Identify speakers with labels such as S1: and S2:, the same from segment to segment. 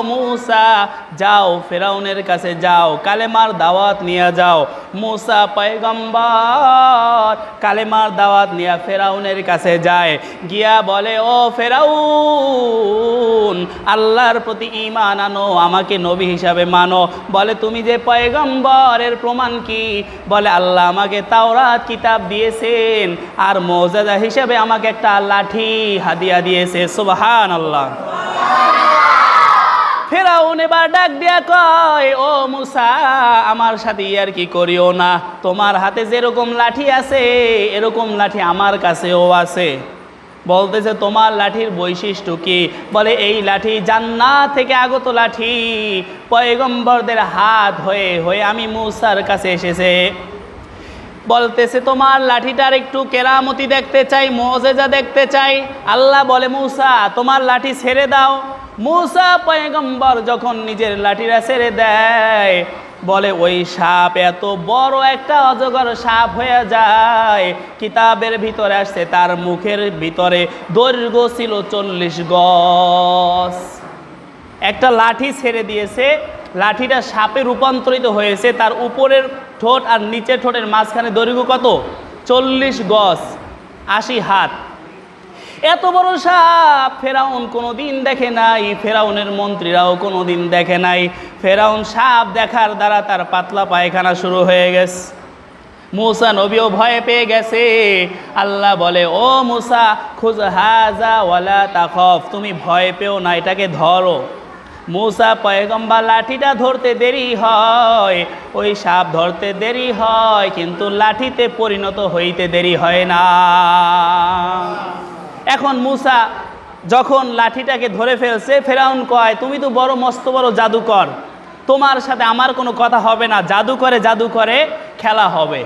S1: মূসা যাও ফেরাউনের কাছে যাও, কালেমার দাওয়াত নিয়ে যাও। মূসা পয়গম্বর কালেমার দাওয়াত নিয়ে ফেরাউনের কাছে যায়, গিয়া বলে ও ফেরাউন আল্লাহর প্রতি ঈমান আনো, আমাকে নবী হিসাবে মানো। বলে তুমি যে পয়গম্বর এর প্রমাণ কি? বলে আল্লাহ আমাকে তাওরাত কিতাব দিয়েছেন আর মুজিজা হিসেবে আমাকে একটা লাঠি হাদিয়া দিয়েছে। সুবহানাল্লাহ। ফেরাউন এবার ডাক দিয়া কয় ও মূসা আমার সাথে আর কি করিও না, তোমার হাতে যেরকম লাঠি আছে এরকম লাঠি আমার কাছেও আছে। বলতেছে তোমার লাঠির বৈশিষ্ট্য কি? বলে এই লাঠি জান্নাত থেকে আগত লাঠি, পয়গম্বরদের হাত হয়ে হয়ে আমি মূসার কাছে এসেছে। বলতেছে তোমার লাঠিটার একটু কেরামতি দেখতে চাই, মুজিজা দেখতে চাই। আল্লাহ বলে মূসা তোমার লাঠি ছেড়ে দাও। মূসা পয়গম্বর যখন নিজের লাঠিটা ছেড়ে দেয়, বলে ওই সাপ এত বড় একটা অজগর সাপ হয়ে যায়। কিতাবের ভিতরে আসছে তার মুখের ভিতরে দৈর্ঘ্য ছিল 40 গজ। একটা লাঠি ছেড়ে দিয়েছে, লাঠিটা সাপে রূপান্তরিত হয়েছে, তার উপরের ঠোঁট আর নিচের ঠোঁটের মাঝখানে দৈর্ঘ্য কত? 40 গজ, 80 হাত। এত বড় সাপ ফেরাউন কোনোদিন দেখে নাই, ফেরাউনের মন্ত্রীরাও কোনোদিন দেখে নাই। ফেরাউন সাপ দেখার দ্বারা তার পাতলা পায়খানা শুরু হয়ে গেছে। মূসা নবীও ভয় পেয়ে গেছে। আল্লাহ বলে ও মূসা খুজ হাজা ওয়ালা তাখফ, তুমি ভয় পেও না, এটাকে ধরো। মূসা পয়গম্বর লাঠিটা ধরতে দেরি হয়, ওই সাপ ধরতে দেরি হয়, কিন্তু লাঠিতে পরিণত হইতে দেরি হয় না। এখন মূসা যখন লাঠিটাকে ধরে ফেলছে, ফেরাউন কয় তুমি তো বড় মস্ত বড় জাদুকর, তোমার সাথে আমার কোনো কথা হবে না, জাদু করে খেলা হবে,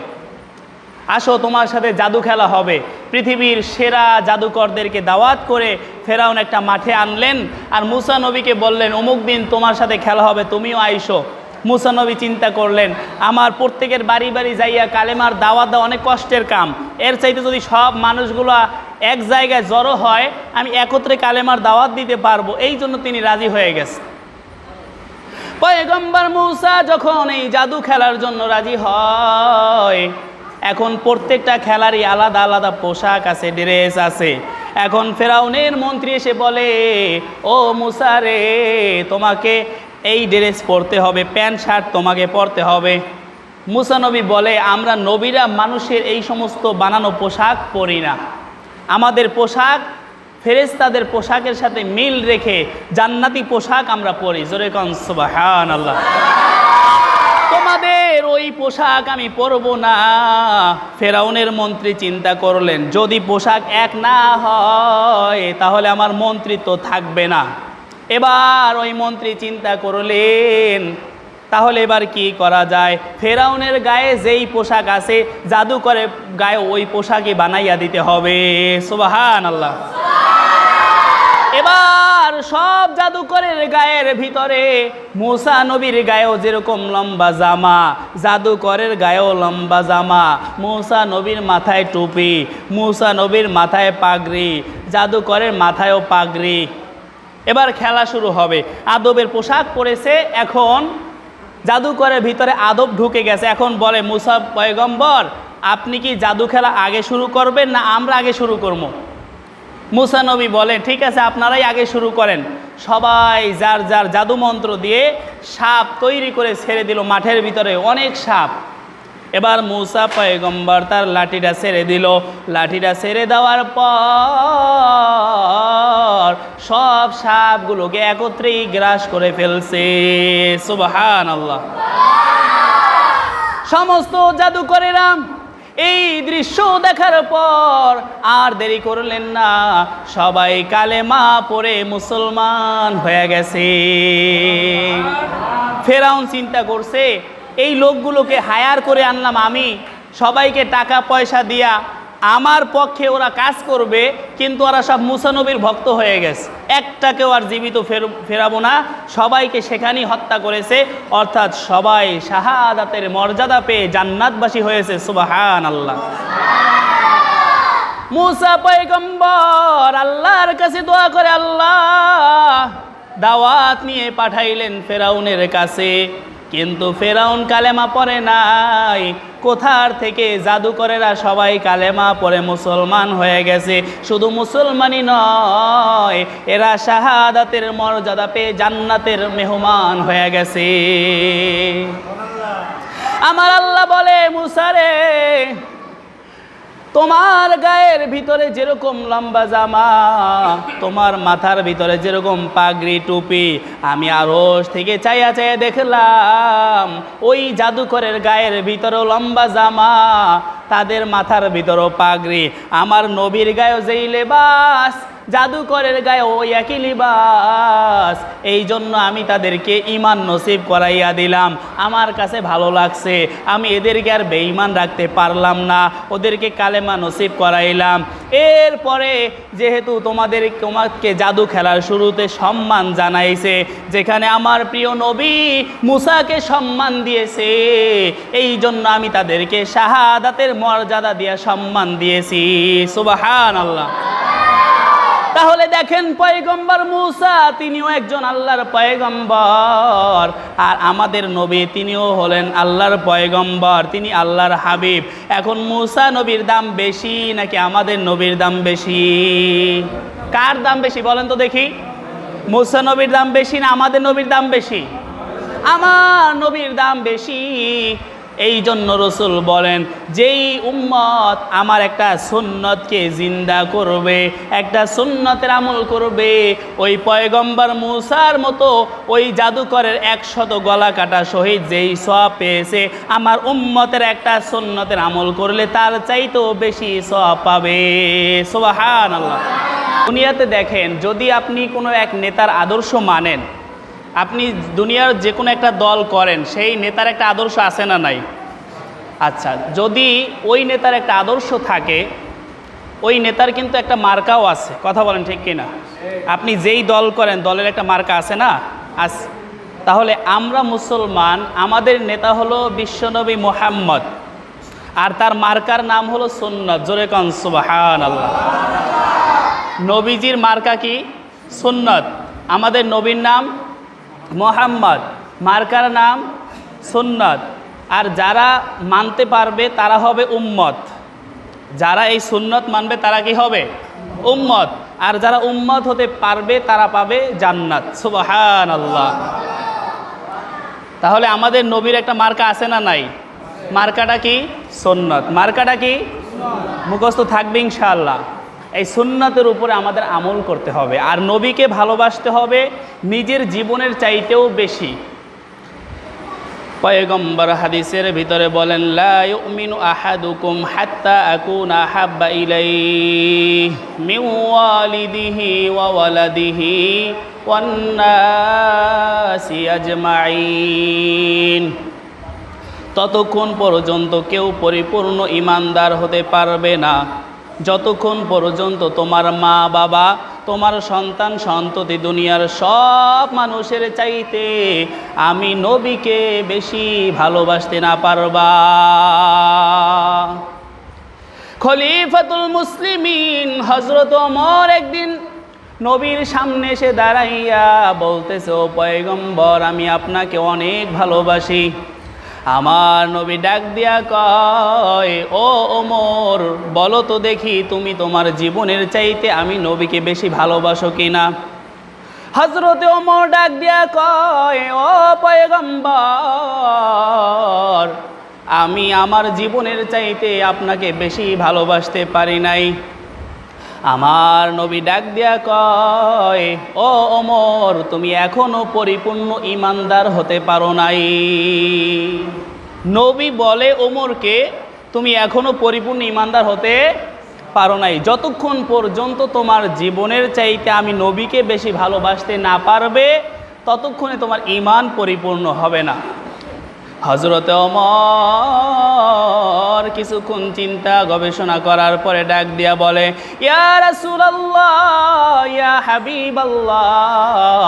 S1: আসো তোমার সাথে জাদু খেলা হবে। পৃথিবীর সেরা জাদুকরদেরকে দাওয়াত করে ফেরাউন একটা মাঠে আনলেন আর মূসা নবীকে বললেন অমুক দিন তোমার সাথে খেলা হবে, তুমিও আইসো। মূসা নবী চিন্তা করলেন আমার প্রত্যেকের বাড়ি বাড়ি যাইয়া কালেমার দাওয়াত দেওয়া অনেক কষ্টের কাম, এর চাইতে যদি সব মানুষগুলো এক জায়গায় জড়ো হয় আমি একত্রে কালেমার দাওয়াত দিতে পারবো, এই জন্য তিনি রাজি হয়ে গেছেন। পয়গম্বর মূসা যখন এই জাদু খেলার জন্য রাজি হয়, এখন প্রত্যেকটা খেলারই আলাদা আলাদা পোশাক আছে, ড্রেস আছে। এখন ফেরাউনের মন্ত্রী এসে বলে ও মূসা রে তোমাকে এই ড্রেস পরতে হবে, প্যান্ট শার্ট তোমাকে পরতে হবে। মূসা নবী বলে আমরা নবীরা মানুষের এই সমস্ত বানানো পোশাক পরি না, আমাদের পোশাক ফেরেশতাদের পোশাকের সাথে মিল রেখে জান্নাতি পোশাক আমরা পরি। জোরে কোন সুবহানাল্লাহ। তোমাদের ওই পোশাক আমি পরবো না। ফেরাউনের মন্ত্রী চিন্তা করলেন যদি পোশাক এক না হয় তাহলে আমার মন্ত্রিত্ব থাকবে না। এবার ওই মন্ত্রী চিন্তা করলেন তাহলে এবার কি করা যায়। ফেরাউনের গায়ে যেই পোশাক আছে জাদু করে গায়ে ওই পোশাকই বানাইয়া দিতে হবে। সুবহানাল্লাহ। এবার সব জাদুকরের গায়ের ভিতরে মূসা নবীর গায়েও যেরকম লম্বা জামা, জাদুকরের গায়েও লম্বা জামা, মূসা নবীর মাথায় টুপি, মূসা নবীর মাথায় পাগড়ি, জাদুকরের মাথায়ও পাগড়ি। এবার খেলা শুরু হবে। আদবের পোশাক পরেছে, এখন জাদুকরের ভিতরে আদব ঢুকে গেছে। এখন বলে মূসা পয়গম্বর আপনি কি জাদু খেলা আগে শুরু করবেন না আমরা আগে শুরু করব? মূসা নবী বলে ঠিক আছে আপনারাই আগে শুরু করেন। সবাই যার যার জাদু মন্ত্র দিয়ে সাপ তৈরি করে ছেড়ে দিল মাঠের ভিতরে, অনেক সাপ। এবার মূসা পয়গম্বর তার লাঠিটা ছেড়ে দিল। লাঠিটা ছেড়ে দেওয়ার পর সব সাপগুলোকে একত্রেই গ্রাস করে ফেলছে। সুবহানাল্লাহ। সমস্ত জাদুকরেরা এই দৃশ্য দেখার পর আর দেরি করলেন না, সবাই কালেমা পড়ে মুসলমান হয়ে গেছে। ফেরাউন চিন্তা করছে এই লোকগুলোকে হায়ার করে আনলাম আমি, সবাইকে টাকা পয়সা দিয়া আমার পক্ষে ওরা কাজ করবে, কিন্তু ওরা সব মূসা নবীর ভক্ত হয়ে গেছে, একটাকেও আর জীবিত ফেরাবো না। সবাইকে সেখানেই হত্যা করেছে, অর্থাৎ সবাই শাহাদাতের মর্যাদা পেয়ে জান্নাতবাসী হয়েছে। সুবহানাল্লাহ। মূসা পয়গম্বর আল্লাহর কাছে দোয়া করে, আল্লাহ দাওয়াত নিয়ে পাঠাইলেন ফেরাউনের কাছে, কিন্তু ফেরাউন কালেমা পড়ে নাই। কোথার থেকে জাদুকরেরা সবাই কালেমা পড়ে মুসলমান হয়ে গেছে। শুধু মুসলমানই নয়, এরা শাহাদাতের মর্যাদা পেয়ে জান্নাতের মেহমান হয়ে গেছে। আমার আল্লাহ বলে, মুসা রে, তোমার গায়ের ভিতরে যেরকম লম্বা জামা, তোমার মাথার ভিতরে যেরকম পাগড়ি টুপি, আমি আরশ থেকে চাইয়া চাইয়া দেখলাম ওই জাদুকরের গায়ের ভিতরেও লম্বা জামা, তাদের মাথার ভিতরেও পাগড়ি। আমার নবীর গায়েও যেই লেবাস, জাদুকরের গায়ে ওই একই লিবাস। এই জন্য আমি তাদেরকে ঈমান নসিব করাইয়া দিলাম। আমার কাছে ভালো লাগছে, আমি এদেরকে আর বেঈমান রাখতে পারলাম না, ওদেরকে কালেমা নসিব করাইলাম। এরপরে যেহেতু তোমাকে জাদু খেলার শুরুতে সম্মান জানাইছে, যেখানে আমার প্রিয় নবী মুসাকে সম্মান দিয়েছে, এই জন্য আমি তাদেরকে শাহাদাতের মর্যাদা দিয়ে সম্মান দিয়েছি। সুবহানাল্লাহ। তাহলে দেখেন, পয়গম্বর মুসা তিনিও একজন আল্লাহর পয়গম্বর, আর আমাদের নবী তিনিও হলেন আল্লাহর পয়গম্বর, তিনি আল্লাহর হাবিব। এখন মুসা নবীর দাম বেশি নাকি আমাদের নবীর দাম বেশি? কার দাম বেশি বলেন তো দেখি? মুসা নবীর দাম বেশি না আমাদের নবীর দাম বেশি? আমার নবীর দাম বেশি। এই জন্য রসুল বলেন, যেই উম্মত আমার একটা সুন্নতকে জিন্দা করবে, একটা সুন্নতের আমল করবে, ওই পয়গম্বর মুসার মতো ওই জাদুকরের 100 গলা কাটা শহীদ যেই সওয়াব পেয়েছে, আমার উম্মতের একটা সুন্নতের আমল করলে তার চাইতেও বেশি সওয়াব পাবে। সুবহানাল্লাহ। দুনিয়াতে দেখেন, যদি আপনি কোনো এক নেতার আদর্শ মানেন, আপনি দুনিয়ার যে কোনো একটা দল করেন, সেই নেতার একটা আদর্শ আছে না নাই? আচ্ছা, যদি ওই নেতার একটা আদর্শ থাকে, ওই নেতার কিন্তু একটা মার্কাও আছে। কথা বলেন ঠিক কিনা? আপনি যেই দল করেন, দলের একটা মার্কা আছে না? আছে। তাহলে আমরা মুসলমান, আমাদের নেতা হলো বিশ্বনবী মুহাম্মদ, আর তার মার্কার নাম হলো সুন্নাত। জোরে কোন সুবহানাল্লাহ। নবীজির মার্কা কি? সুন্নাত। আমাদের নবীর নাম মুহাম্মদ, মার্কার নাম সুন্নাত। আর যারা মানতে পারবে তারা হবে উম্মত, যারা এই সুন্নত মানবে তারা কি হবে? উম্মত। আর যারা উম্মত হতে পারবে তারা পাবে জান্নাত। সুবহানাল্লাহ। তাহলে আমাদের নবীর একটা মার্কা আছে না নাই? মার্কাটা কি? সুন্নত। মার্কাটা কি? মুখস্থ থাকবে ইনশাআল্লাহ। এই সুন্নতের উপরে আমাদের আমল করতে হবে, আর নবীকে ভালোবাসতে হবে নিজের জীবনের চাইতেও বেশি। পয়গম্বর হাদিসের ভিতরে বলেন, লা ইউমিনু আহাদুকুম হাত্তা আকুনা আহাব্বা ইলাইহি মিন ওয়ালিদিহি ওয়া ওয়ালাদিহি ওয়ান নাসি আজমাইন। ততক্ষণ পর্যন্ত কেউ পরিপূর্ণ ঈমানদার হতে পারবে না যতক্ষণ পর্যন্ত তোমার মা বাবা, তোমার সন্তান সন্ততি, দুনিয়ার সব মানুষের চাইতে আমি নবীকে বেশি ভালোবাসতে না পারবা। খলিফাতুল মুসলিমিন হযরত ওমর একদিন নবীর সামনে এসে দাঁড়াইয়া বলতেছে, ও পয়গম্বর, আমি আপনাকে অনেক ভালোবাসি। আমার নবী ডাক দিয়া কয়, ও ওমর, বলো তো দেখি তুমি তোমার জীবনের চাইতে আমি নবীকে বেশি ভালোবাসো কিনা? হযরতে ওমর ডাক দিয়া কয়, ও পয়গম্বর, আমি আমার জীবনের চাইতে আপনাকে বেশি ভালোবাসতে পারি নাই। আমার নবী ডাক দিয়া কয়, ও ওমর, তুমি এখনো পরিপূর্ণ ঈমানদার হতে পারো নাই। নবী বলে ওমরকে, তুমি এখনো পরিপূর্ণ ঈমানদার হতে পারো নাই, যতক্ষণ পর্যন্ত তোমার জীবনের চাইতে আমি নবীকে বেশি ভালোবাসতে না পারবে ততক্ষণে তোমার ঈমান পরিপূর্ণ হবে না। হযরতে ওমর কিছুক্ষণ চিন্তা গবেষণা করার পরে ডাক দিয়া বলে, ইয়া রাসূলুল্লাহ, ইয়া হাবিবাল্লাহ,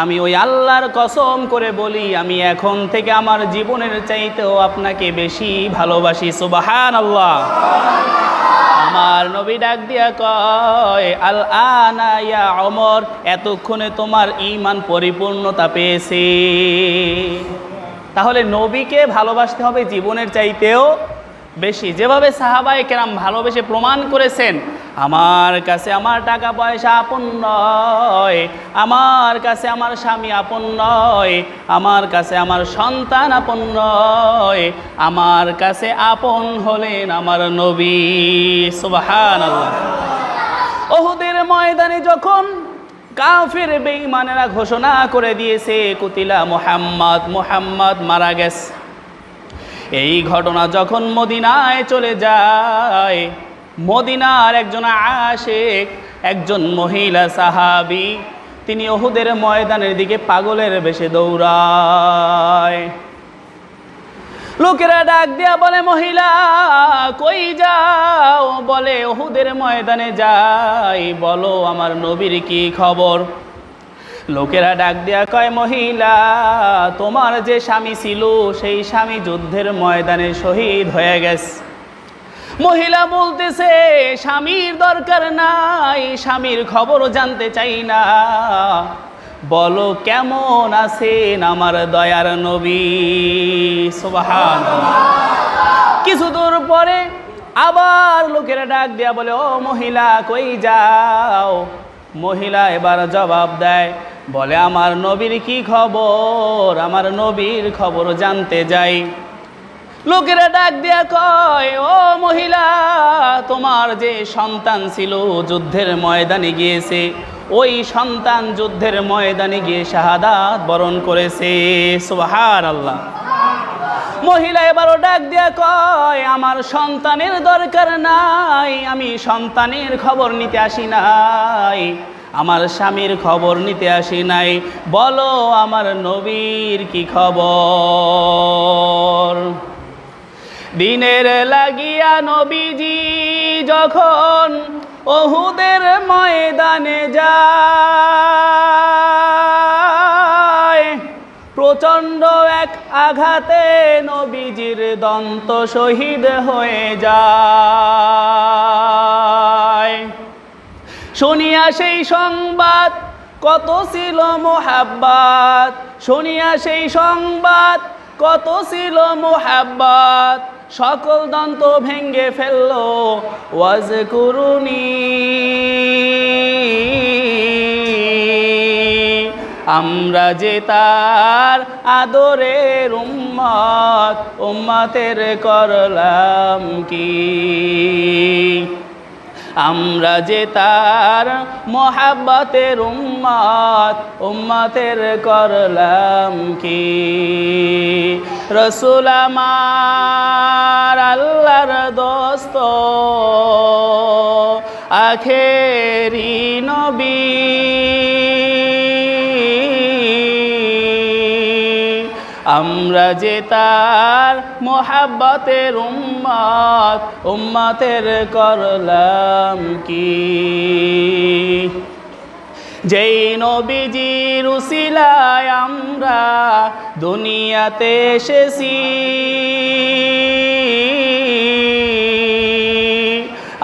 S1: আমি ওই আল্লাহর কসম করে বলি, আমি এখন থেকে আমার জীবনের চাইতেও আপনাকে বেশি ভালোবাসি। সুবহানাল্লাহ। আমার নবী ডাক দিয়া কয় আল আনা ইয়া ওমর, এতক্ষণে তোমার ঈমান পরিপূর্ণতা পেয়েছে। তাহলে নবীকে ভালোবাসতে হবে জীবনের চাইতেও বেশি। যেভাবে সাহাবায়ে কেরাম ভালোবেসে প্রমাণ করেছেন, আমার কাছে আমার টাকা পয়সা আপন নয়, আমার কাছে আমার স্বামী আপন নয়, আমার কাছে আমার সন্তান আপন নয়, আমার কাছে আপন হলেন আমার নবী। সুবহানাল্লাহ। উহুদের ময়দানে যখন কাফির বেঈমানেরা ঘোষণা করে দিয়েছে কুতিলা মুহাম্মদ, মুহাম্মদ মারা গেছে, এই ঘটনা যখন মদিনায় চলে যায়, মদিনার একজন আশিক, একজন মহিলা সাহাবী, তিনি উহুদের ময়দানের দিকে পাগলের বেশে দৌড়ায়। লোকেরা ডাক দিয়া বলে, মহিলা কই যাও? বলে উহুদের ময়দানে যাই। বলো আমার নবীর কি খবর? লোকেরা ডাক দিয়া কয়, মহিলা তোমার যে স্বামী ছিল সেই স্বামী যুদ্ধের ময়দানে শহীদ হয়ে গেছে। মহিলা বলতেছে, স্বামীর দরকার নাই, স্বামীর খবরও জানতে চাই না, বলো কেমন আছেন আমার দয়ার নবী। সুবহানাল্লাহ। কিছু দূর পরে আবার লোকেরা ডাক দিয়া বলে, ও মহিলা কই যাও? মহিলা এবার জবাব দেয়, বলে আমার নবীর কি খবর, আমার নবীর খবর জানতে যাই। লোকেরা ডাক দিয়া কয়, ও মহিলা তোমার যে সন্তান ছিল যুদ্ধের ময়দানে গিয়েছে, ওই সন্তান যুদ্ধের ময়দানে গিয়ে শাহাদাত বরণ করেছে। সুবহানাল্লাহ। মহিলা এবারও ডাক দিয়া কয়, আমার সন্তানের দরকার নাই, আমি সন্তানের খবর নিতে আসি নাই, আমার স্বামীর খবর নিতে আসি নাই, বলো আমার নবীর কি খবর। দিনের লাগিয়া নবীজি যখন উহুদের ময়দানে যায়, প্রচণ্ড এক আঘাতে নবীজির দন্ত শহীদ হয়ে যায়। শুনিয়া সেই সংবাদ কত ছিল মোহাব্বত, শুনিয়া সেই সংবাদ কত ছিল মোহাব্বত, সকল দন্ত ভেঙ্গে ফেলল ওয়াজকুরুনি। আমরা যে তার আদরের উম্মত, উম্মতের করলাম কি? আমরা যে তার মোহাব্বতের উম্মত, উম্মতের করলাম কি? রসুল আমার আল্লাহর দোস্ত, আখেরি নবী, আমরা যে তার মোহাব্বতের উম্মত, উম্মতের করলাম কি? যেই নবীজির উসিলায় আমরা দুনিয়াতে এসেছি,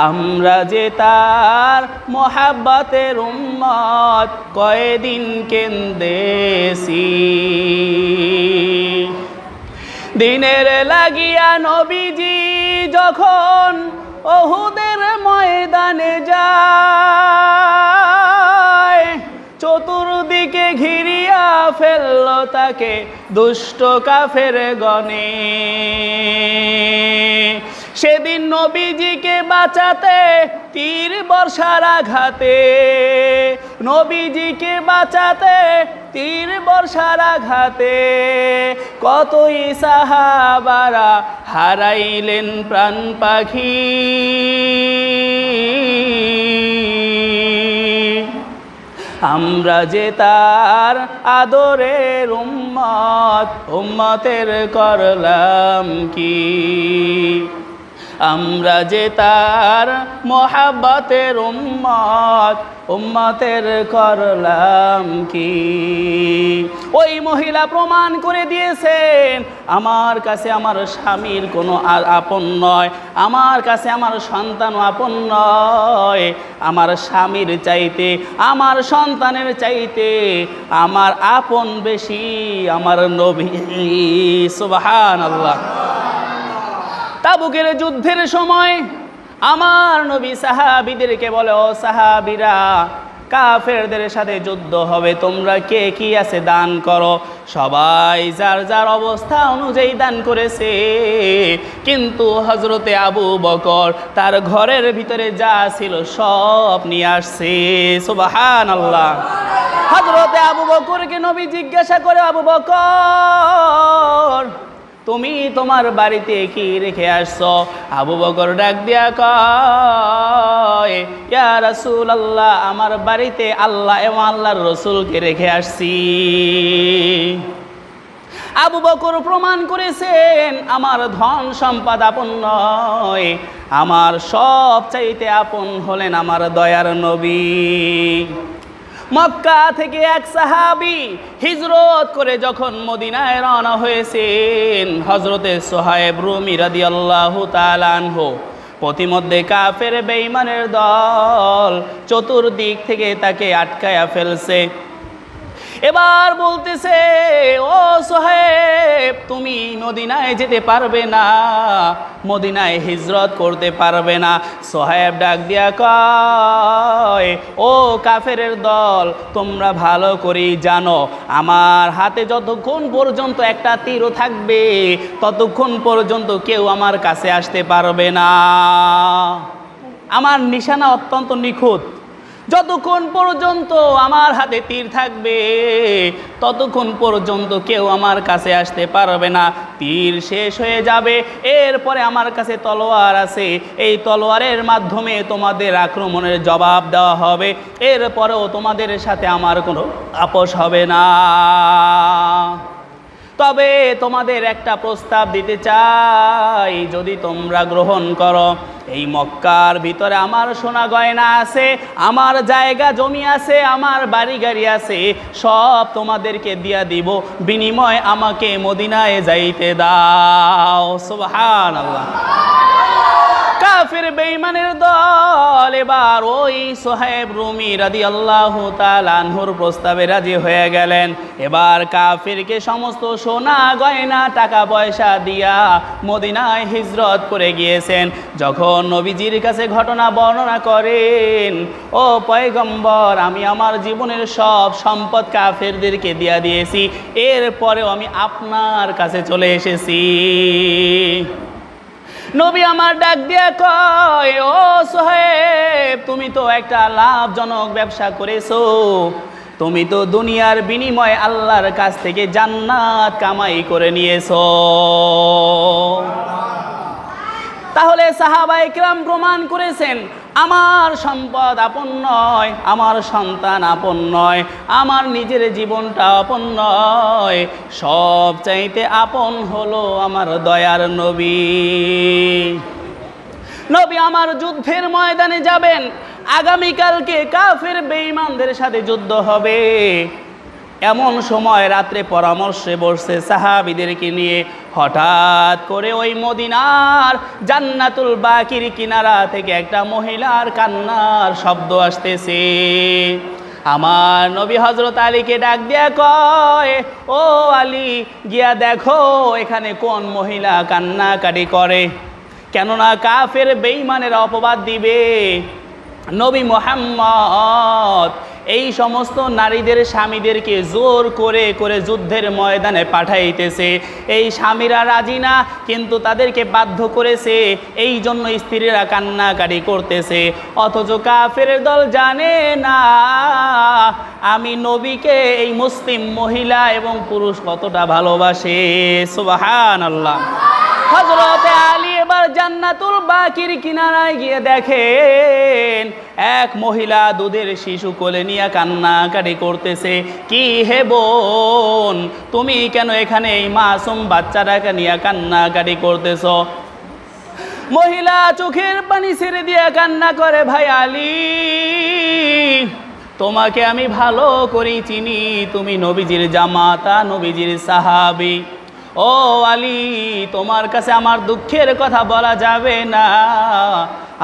S1: আমরা যে তার মোহাব্বতের উম্মত, কয়দিন কেন্দেছি। দিনের লাগিয়া নবীজি যখন উহুদের ময়দানে যায়, চতুর্দিকে ঘিরিয়া ফেলল তাকে দুষ্ট কাফের গণে। সেদিন নবীজিকে বাঁচাতে তীর বর্ষার আঘাতে, নবীজিকে বাঁচাতে তীর বর্ষার আঘাতে কতই সাহাবারা হারাইলেন প্রাণ পাখি। আমরা যে তার আদরের উম্মত, উম্মতের করলাম কি? আমরা যে তার মোহাব্বতের উম্মত, উম্মতের করলাম কি। ওই মহিলা প্রমাণ করে দিয়েছেন আমার কাছে আমার স্বামীর কোনো আপন নয়, আমার কাছে আমার সন্তানও আপন নয়। আমার স্বামীর চাইতে, আমার সন্তানের চাইতে আমার আপন বেশি আমার নবী। সুবহানাল্লাহ। তাবুকের যুদ্ধের সময় আমার নবী সাহাবীদেরকে বলে, ও সাহাবীরা, কাফেরদের সাথে যুদ্ধ হবে, তোমরা কে কি আছে দান করো। সবাই যার যার অবস্থা অনুযায়ী দান করেছে, কিন্তু হযরতে আবু বকর তার ঘরের ভিতরে যা ছিল সব নিয়ে আসছে। সুবহানাল্লাহ। হযরতে আবু বকরকে নবী জিজ্ঞাসা করে, আবু বকর, তুমি তোমার বাড়িতে কি রেখে আসছো? আবু বকর ডাক দিয়া কয়, ইয়া রাসূলুল্লাহ, আমার বাড়িতে আল্লাহ এবং আল্লাহর রাসূলকে রেখে আসছি। আবু বকর প্রমাণ করেছেন আমার ধন সম্পদ আপন নয়, আমার সব চাইতে আপন হলেন আমার দয়ার নবী। মক্কা থেকে এক সাহাবী হিজরত করে যখন মদিনায় রওনা হয়েছেন, হযরতে সুহাইব রুমি রাদিয়াল্লাহু তাআলা আনহু, পথিমধ্যে কাফের বেঈমানের দল চতুর্দিক থেকে তাকে আটকায়া ফেলছে। এবার বলতেছে, ও সোহেব, তুমি মদিনায় যেতে পারবে না, মদিনায় হিজরত করতে পারবে না। সোহেব ডাক দিয়া কয়, ও কাফেরের দল, তোমরা ভালো করেই জানো আমার হাতে যতক্ষণ পর্যন্ত একটা তীরও থাকবে ততক্ষণ পর্যন্ত কেউ আমার কাছে আসতে পারবে না। আমার নিশানা অত্যন্ত নিখুঁত, যতক্ষণ পর্যন্ত আমার হাতে তীর থাকবে ততক্ষণ পর্যন্ত কেউ আমার কাছে আসতে পারবে না। তীর শেষ হয়ে যাবে, এরপরে আমার কাছে তলোয়ার আছে, এই তলোয়ারের মাধ্যমে তোমাদের আক্রমণের জবাব দেওয়া হবে, এরপরেও তোমাদের সাথে আমার কোনো আপোষ হবে না। তবে তোমাদের একটা প্রস্তাব দিতে চাই, যদি তোমরা গ্রহণ করো, এই মক্কার ভিতরে আমার সোনা গয়না আছে, আমার জায়গা জমি আছে, আমার বাড়ি গাড়ি আছে, সব তোমাদেরকে দিয়া দিব, বিনিময় আমাকে মদিনায় যাইতে দাও। সুবহানাল্লাহ। কাফের বেঈমানের দল এবার ওই সুহাইব রুমি রাদিয়াল্লাহু তাআলা আনহুর প্রস্তাবে রাজি হয়ে গেলেন। এবার কাফেরকে সমস্ত সোনা গয়না টাকা পয়সা দিয়া মদিনায় হিজরত করে গিয়েছেন। যখন নবীজির কাছে ঘটনা বর্ণনা করেন, ও পয়গম্বর, আমি আমার জীবনের সব সম্পদ কাফেরদেরকে দিয়া দিয়েছি, এরপরেও আমি আপনার কাছে চলে এসেছি। নবী আমার ডাক দিয়া কয়, ও সোহেব, তুমি তো একটা লাভজনক ব্যবসা করেছো, তুমি তো দুনিয়ার বিনিময়ে আল্লাহর কাছ থেকে জান্নাত কামাই করে নিয়েছো। তাহলে সাহাবায়ে কেরাম প্রমাণ করেছেন আমার সম্পদ আপন নয়, আমার সন্তান আপন নয়, আমার নিজের জীবনটা আপন নয়, সব চাইতে আপন হলো আমার দয়ার নবী। নবী আমার যুদ্ধের ময়দানে যাবেন, আগামীকালকে কাফের বেঈমানদের সাথে যুদ্ধ হবে। এমন সময় রাত্রে পরামর্শে বসছে সাহাবীদেরকে নিয়ে, হঠাৎ করে ওই মদিনার জান্নাতুল বাকির কিনারা থেকে একটা মহিলার কান্নার শব্দ আসতেছে। আমার নবী হযরত আলীকে ডাক দিয়া কয়, ও আলী, গিয়া দেখো এখানে কোন মহিলা কান্নাকাটি করে, কেননা কাফের বেঈমানেরা অপবাদ দিবে নবী মুহাম্মদ এই সমস্ত নারীদের স্বামীদেরকে জোর করে করে যুদ্ধের ময়দানে পাঠাইতেছে। এই স্বামীরা রাজি না, কিন্তু তাদেরকে বাধ্য করেছে, এই জন্য স্ত্রীরা কান্নাকাটি করতেছে। অথচ কাফের দল জানে না আমি নবীকে এই মুসলিম মহিলা এবং পুরুষ কতটা ভালোবাসে। সুবহানাল্লাহ। হযরতে আলী এবার জান্নাতুল বাকির কিনারায় গিয়ে দেখেন এক মহিলা দুধের শিশু কোলে নিয়ে কান্নাকাটি করতেছে। কি হে বোন, তুমি কেন এখানে এই মাসুম বাচ্চাটাকে নিয়ে কান্নাকাটি করতেছ? মহিলা চোখের পানি ছেড়ে দিয়ে কান্না করে, ভাই আলী, তোমাকে আমি ভালো করে চিনি, তুমি নবীজির জামাতা, নবীজির সাহাবী। ও আলী, তোমার কাছে আমার দুঃখের কথা বলা যাবে না,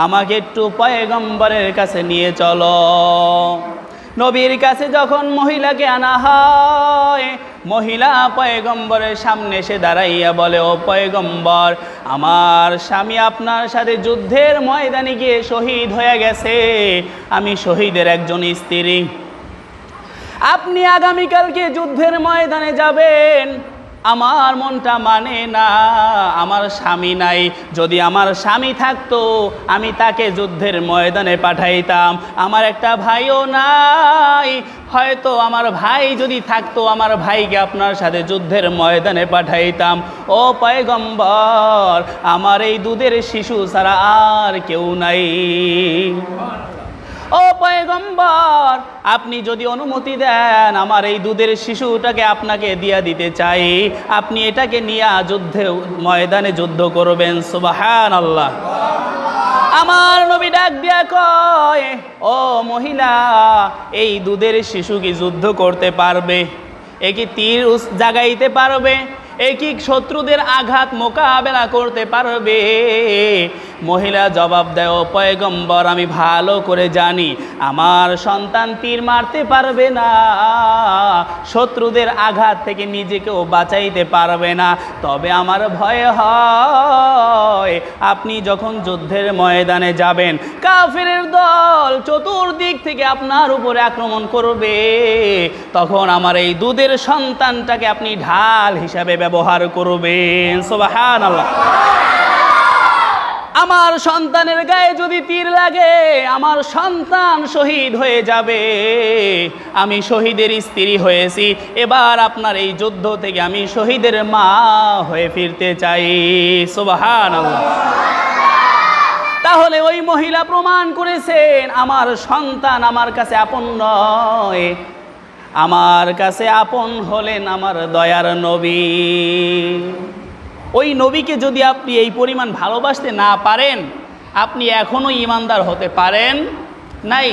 S1: আমাকে একটু পয়গম্বরের কাছে নিয়ে চলো। নবীর কাছে যখন মহিলাকে আনা হয়, মহিলা পয়গম্বরের সামনে এসে দাঁড়াইয়া বলে, ও পয়গম্বর, আমার স্বামী আপনার সাথে যুদ্ধের ময়দানে গিয়ে শহীদ হয়ে গেছে, আমি শহীদের একজন স্ত্রী। আপনি আগামীকালকে যুদ্ধের ময়দানে যাবেন, আমার মনটা মানে না, আমার স্বামী নাই, যদি আমার স্বামী থাকতো আমি তাকে যুদ্ধের ময়দানে পাঠাইতাম, আমার একটা ভাইও নাই, হয়তো আমার ভাই যদি থাকতো আমার ভাইকে আপনার সাথে যুদ্ধের ময়দানে পাঠাইতাম। ও পয়গম্বর, আমার এই দুধের শিশু ছাড়া আর কেউ নাই। ও পয়গম্বর, আপনি যদি অনুমতি দেন, আমার এই দুধের শিশুটাকে আপনাকে দিয়া দিতে চাই, আপনি এটাকে নিয়ে যুদ্ধে ময়দানে যুদ্ধ করবেন। সুবহানাল্লাহ। আমার নবী ডাক দিয়া কয়, ও মহিলা, এই দুধের শিশু কি যুদ্ধ করতে পারবে? এ কি তীর জাগাইতে পারবে? এ কি শত্রুদের আঘাত মোকাবেলা করতে পারবে? মহিলা জবাব দেয়, ও পয়গম্বর, আমি ভালো করে জানি আমার সন্তান তীর মারতে পারবে না, শত্রুদের আঘাত থেকে নিজেকেও বাঁচাইতে পারবে না, তবে আমার ভয় হয় আপনি যখন যুদ্ধের ময়দানে যাবেন, কাফেরের দল চতুর্দিক থেকে আপনার উপরে আক্রমণ করবে, তখন আমার এই দুধের সন্তানটাকে আপনি ঢাল হিসাবে ব্যবহার করবেন। সুবহানাল্লাহ। আমার সন্তানের গায়ে যদি তীর লাগে, আমার সন্তান শহীদ হয়ে যাবে, আমি শহীদের স্ত্রী হয়েছি, এবার আপনার এই যুদ্ধ থেকে আমি শহীদের মা হয়ে ফিরতে চাই। সুবহানাল্লাহ। তাহলে ওই মহিলা প্রমাণ করেছেন আমার সন্তান আমার কাছে আপন নয়, আমার কাছে আপন হলেন আমার দয়ার নবী। ওই নবীকে যদি আপনি এই পরিমাণ ভালোবাসতে না পারেন, আপনি এখনও ঈমানদার হতে পারেন নাই।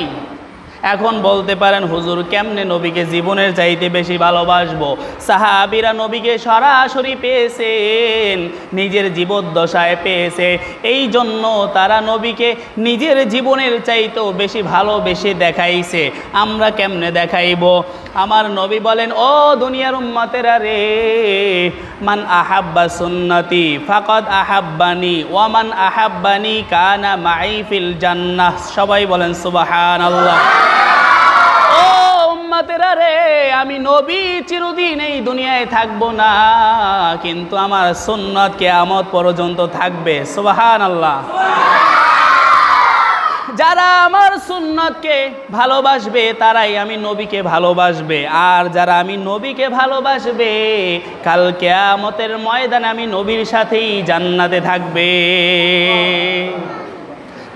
S1: এখন বলতে পারেন, হুজুর, কেমনে নবীকে জীবনের চাইতে বেশি ভালোবাসবো? সাহাবীরা নবীকে সরাসরি পেয়েছেন, নিজের জীবদ্দশায় পেয়েছে, এই জন্য তারা নবীকে নিজের জীবনের চাইতেও বেশি ভালোবেসে দেখাইছে। আমরা কেমনে দেখাইব? আমার নবী বলেন, ও দুনিয়ার উম্মতেরা রে, মান আহাব্বা সুন্নতি ফাকাদ আহাব্বানি ওয়া মান আহাব্বানি কানা মাই ফিল জান্নাহ। সবাই বলেন সুবহানাল্লাহ। ও উম্মতেরা রে, আমি নবী চিরদিন এই দুনিয়ায় থাকবো না, কিন্তু আমার সুন্নাত কিয়ামত পর্যন্ত থাকবে। সুবহানাল্লাহ। যারা আমার সুন্নতকে ভালোবাসবে তারাই আমি নবীকে ভালোবাসবে, আর যারা আমি নবীকে ভালোবাসবে কাল কিয়ামতের ময়দানে আমি নবীর সাথেই জান্নাতে থাকবে।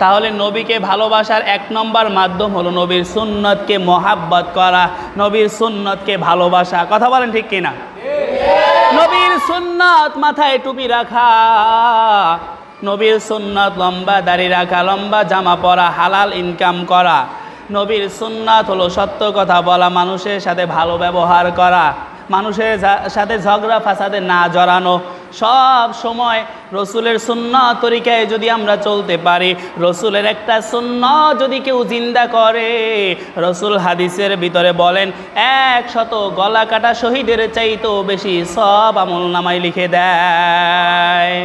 S1: তাহলে নবীকে ভালোবাসার এক নম্বর মাধ্যম হলো নবীর সুন্নতকে মহাব্বত করা, নবীর সুন্নতকে ভালোবাসা। কথা বলেন ঠিক কিনা? নবীর সুন্নত মাথায় টুপি রাখা, নবীর সুন্নাত লম্বা দাড়ি রাখা, লম্বা জামা পরা, হালাল ইনকাম করা। নবীর সুন্নাত হলো সত্য কথা বলা, মানুষের সাথে ভালো ব্যবহার করা, মানুষের সাথে ঝগড়া ফাসাদে না জড়ানো। সব সময় রসুলের সুন্নাত তরিকায় যদি আমরা চলতে পারি, রসুলের একটা সুন্নাত যদি কেউ জিন্দা করে, রসুল হাদিসের ভিতরে বলেন 100 গলা কাটা শহীদের চাইতেও বেশি সব আমল নামায় লিখে দেয়।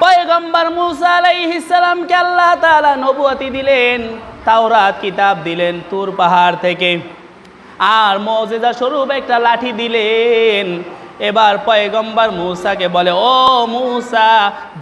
S1: পয়গম্বর মুসা আলাইহিস সালামকে আল্লাহ তাআলা নবুয়তি দিলেন, তাওরাত কিতাব দিলেন তুর পাহাড় থেকে, আর মুজিজা স্বরূপ একটা লাঠি দিলেন। এবার পয়গম্বর মুসাকে বলে, ও মুসা,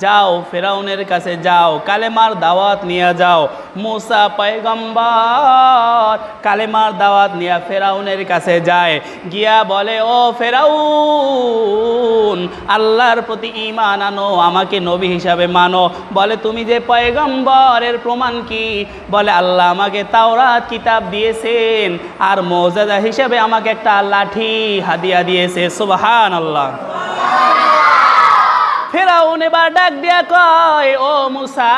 S1: যাও ফেরাউনের কাছে যাও, কালেমার দাওয়াত নিয়ে যাও। মুসা পয়গম্বর কালেমার দাওয়াত নিয়ে ফেরাউনের কাছে যায়, গিয়া বলে, ও ফেরাউন, আল্লাহর প্রতি ঈমান আনো, আমাকে নবী হিসাবে মানো। বলে, তুমি যে পয়গম্বর এর প্রমাণ কি? বলে, আল্লাহ আমাকে তাওরাত কিতাব দিয়েছেন, আর মুজিজা হিসাবে আমাকে একটা লাঠি হাদিয়া দিয়েছে। সুবহানাল্লাহ। ফেরাউন এবার ডাক দিয়া কয়, ও মুসা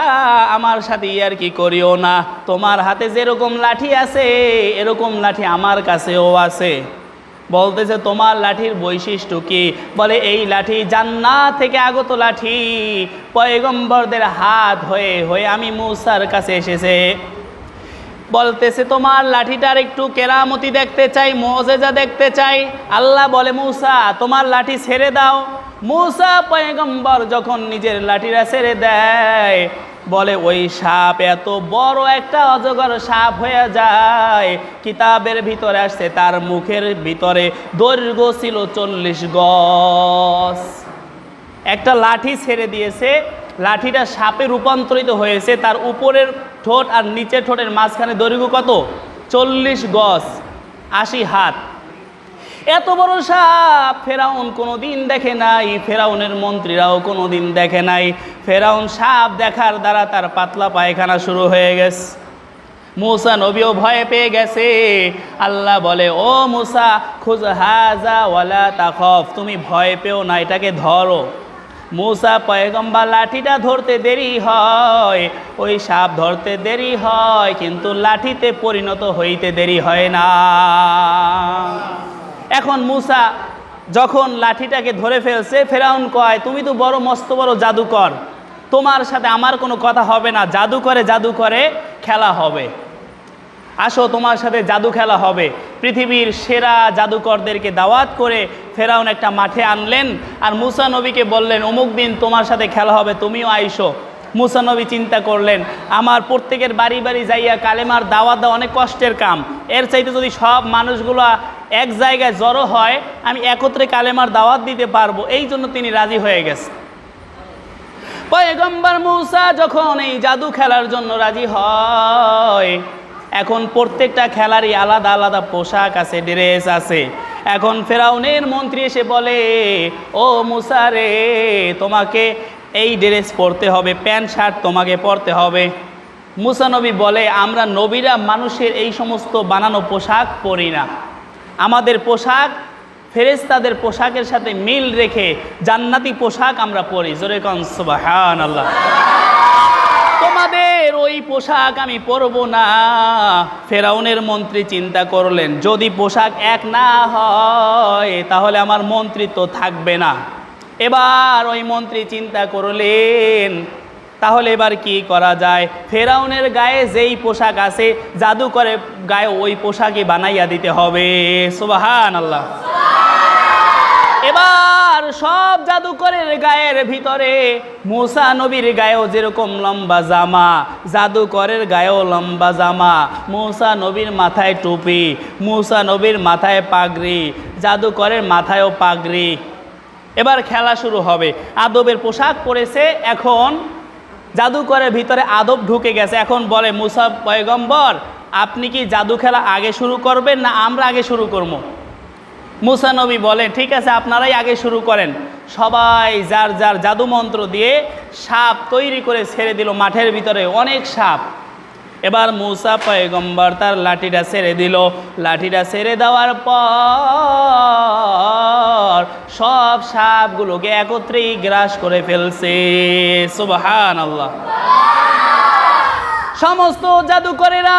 S1: আমার সাথে আর কি করিও না, তোমার হাতে যেরকম লাঠি আছে এরকম লাঠি আমার কাছেও আছে। বলতেছে তোমার লাঠির বৈশিষ্ট্য কি? বলে এই লাঠি জান্নাত থেকে আগত লাঠি, পয়গম্বরদের হাত হয়ে হয়ে আমি মুসার কাছে এসেছে। বলতেছে তোমার লাঠিটার একটু কেরামতি দেখতে চাই, মুজিজা দেখতে চাই। আল্লাহ বলে মুসা তোমার লাঠি ছেড়ে দাও। মুসা পয়গম্বর যখন নিজের লাঠিটা ছেড়ে দেয়, বলে ওই সাপ এত বড় একটা অজগর সাপ হয়ে যায়। কিতাবের ভিতরে আসছে তার মুখের ভিতরে দৈর্ঘ্য ছিল 40 গজ। একটা লাঠি ছেড়ে দিয়েছে, লাঠিটা সাপে রূপান্তরিত হয়েছে। তার উপরের ঠোঁট আর নিচের ঠোঁটের মাঝখানে দৈর্ঘ্য কত? 40 গজ, 80 হাত। এত বড় সাপ ফেরাউন কোনোদিন দেখে নাই, ফেরাউনের মন্ত্রীরাও কোনোদিন দেখে নাই। ফেরাউন সাপ দেখার দ্বারা তার পাতলা পায়খানা শুরু হয়ে গেছে। মুসা নবীও ভয় পেয়ে গেছে। আল্লাহ বলে, ও মুসা খুজ হাজা ওয়ালা তাখফ, তুমি ভয় পেও না, এটাকে ধরো। মুসা পয়গম্বর লাঠিটা ধরতে দেরি হয়, ওই সাপ ধরতে দেরি হয়, কিন্তু লাঠিতে পরিণত হইতে দেরি হয় না। এখন মুসা যখন লাঠিটাকে ধরে ফেলছে, ফেরাউন কয় তুমি তো বড় মস্ত বড় জাদুকর, তোমার সাথে আমার কোনো কথা হবে না, জাদু করে খেলা হবে, আসো তোমার সাথে জাদু খেলা হবে। পৃথিবীর সেরা জাদুকরদেরকে দাওয়াত করে ফেরাউন একটা মাঠে আনলেন, আর মুসা নবীকে বললেন অমুক দিন তোমার সাথে খেলা হবে, তুমিও আইসো। মুসা নবী চিন্তা করলেন আমার প্রত্যেকের বাড়ি বাড়ি যাইয়া কালেমার দাওয়াত দেওয়া অনেক কষ্টের কাম, এর চাইতে যদি সব মানুষগুলো এক জায়গায় জড়ো হয় আমি একত্রে কালেমার দাওয়াত দিতে পারবো, এই জন্য তিনি রাজি হয়ে গেছেন। পয়গম্বর মুসা যখন এই জাদু খেলার জন্য রাজি হয়, এখন প্রত্যেকটা খেলারই আলাদা আলাদা পোশাক আছে, ড্রেস আছে। এখন ফেরাউনের মন্ত্রী এসে বলে, ও মুসা রে তোমাকে এই ড্রেস পরতে হবে, প্যান্ট শার্ট তোমাকে পরতে হবে। মুসা নবী বলে, আমরা নবীরা মানুষের এই সমস্ত বানানো পোশাক পরি না, আমাদের পোশাক ফেরেশতাদের পোশাকের সাথে মিল রেখে জান্নাতি পোশাক আমরা পরি। জোরে কোন সুবহানাল্লাহ। তোমাদের ওই পোশাক আমি পরব না। ফেরাউনের মন্ত্রী চিন্তা করলেন যদি পোশাক এক না হয় তাহলে আমার মন্ত্রিত্ব থাকবে না। এবার ওই মন্ত্রী চিন্তা করলেন তাহলে এবার কি করা যায়। ফেরাউনের গায়ে যেই পোশাক আছে জাদুকরের গায়ে ওই পোশাকই বানাইয়া দিতে হবে। সুবহানাল্লাহ। এবার সব জাদুকরের গায়ের ভিতরে মুসা নবীর গায়েও যেরকম লম্বা জামা, জাদুকরের গায়েও লম্বা জামা, মুসা নবীর মাথায় টুপি, মুসা নবীর মাথায় পাগড়ি, জাদুকরের মাথায়ও পাগড়ি। এবার খেলা শুরু হবে। আদবের পোশাক পরেছে, এখন জাদুকরের ভিতরে আদব ঢুকে গেছে। এখন বলে মুসা পয়গম্বর আপনি কি জাদু খেলা আগে শুরু করবেন না আমরা আগে শুরু করবো? মুসা নবী বলে ঠিক আছে আপনারাই আগে শুরু করেন। সবাই যার যার জাদু মন্ত্র দিয়ে সাপ তৈরি করে ছেড়ে দিল মাঠের ভিতরে, অনেক সাপ। এবার মুসা পয়গম্বর তার লাঠিটা ছেড়ে দিল। লাঠিটা ছেড়ে দেওয়ার পর সব সাপগুলোকে একত্রেই গ্রাস করে ফেলছে। সুবহানাল্লাহ। সমস্ত জাদুকরেরা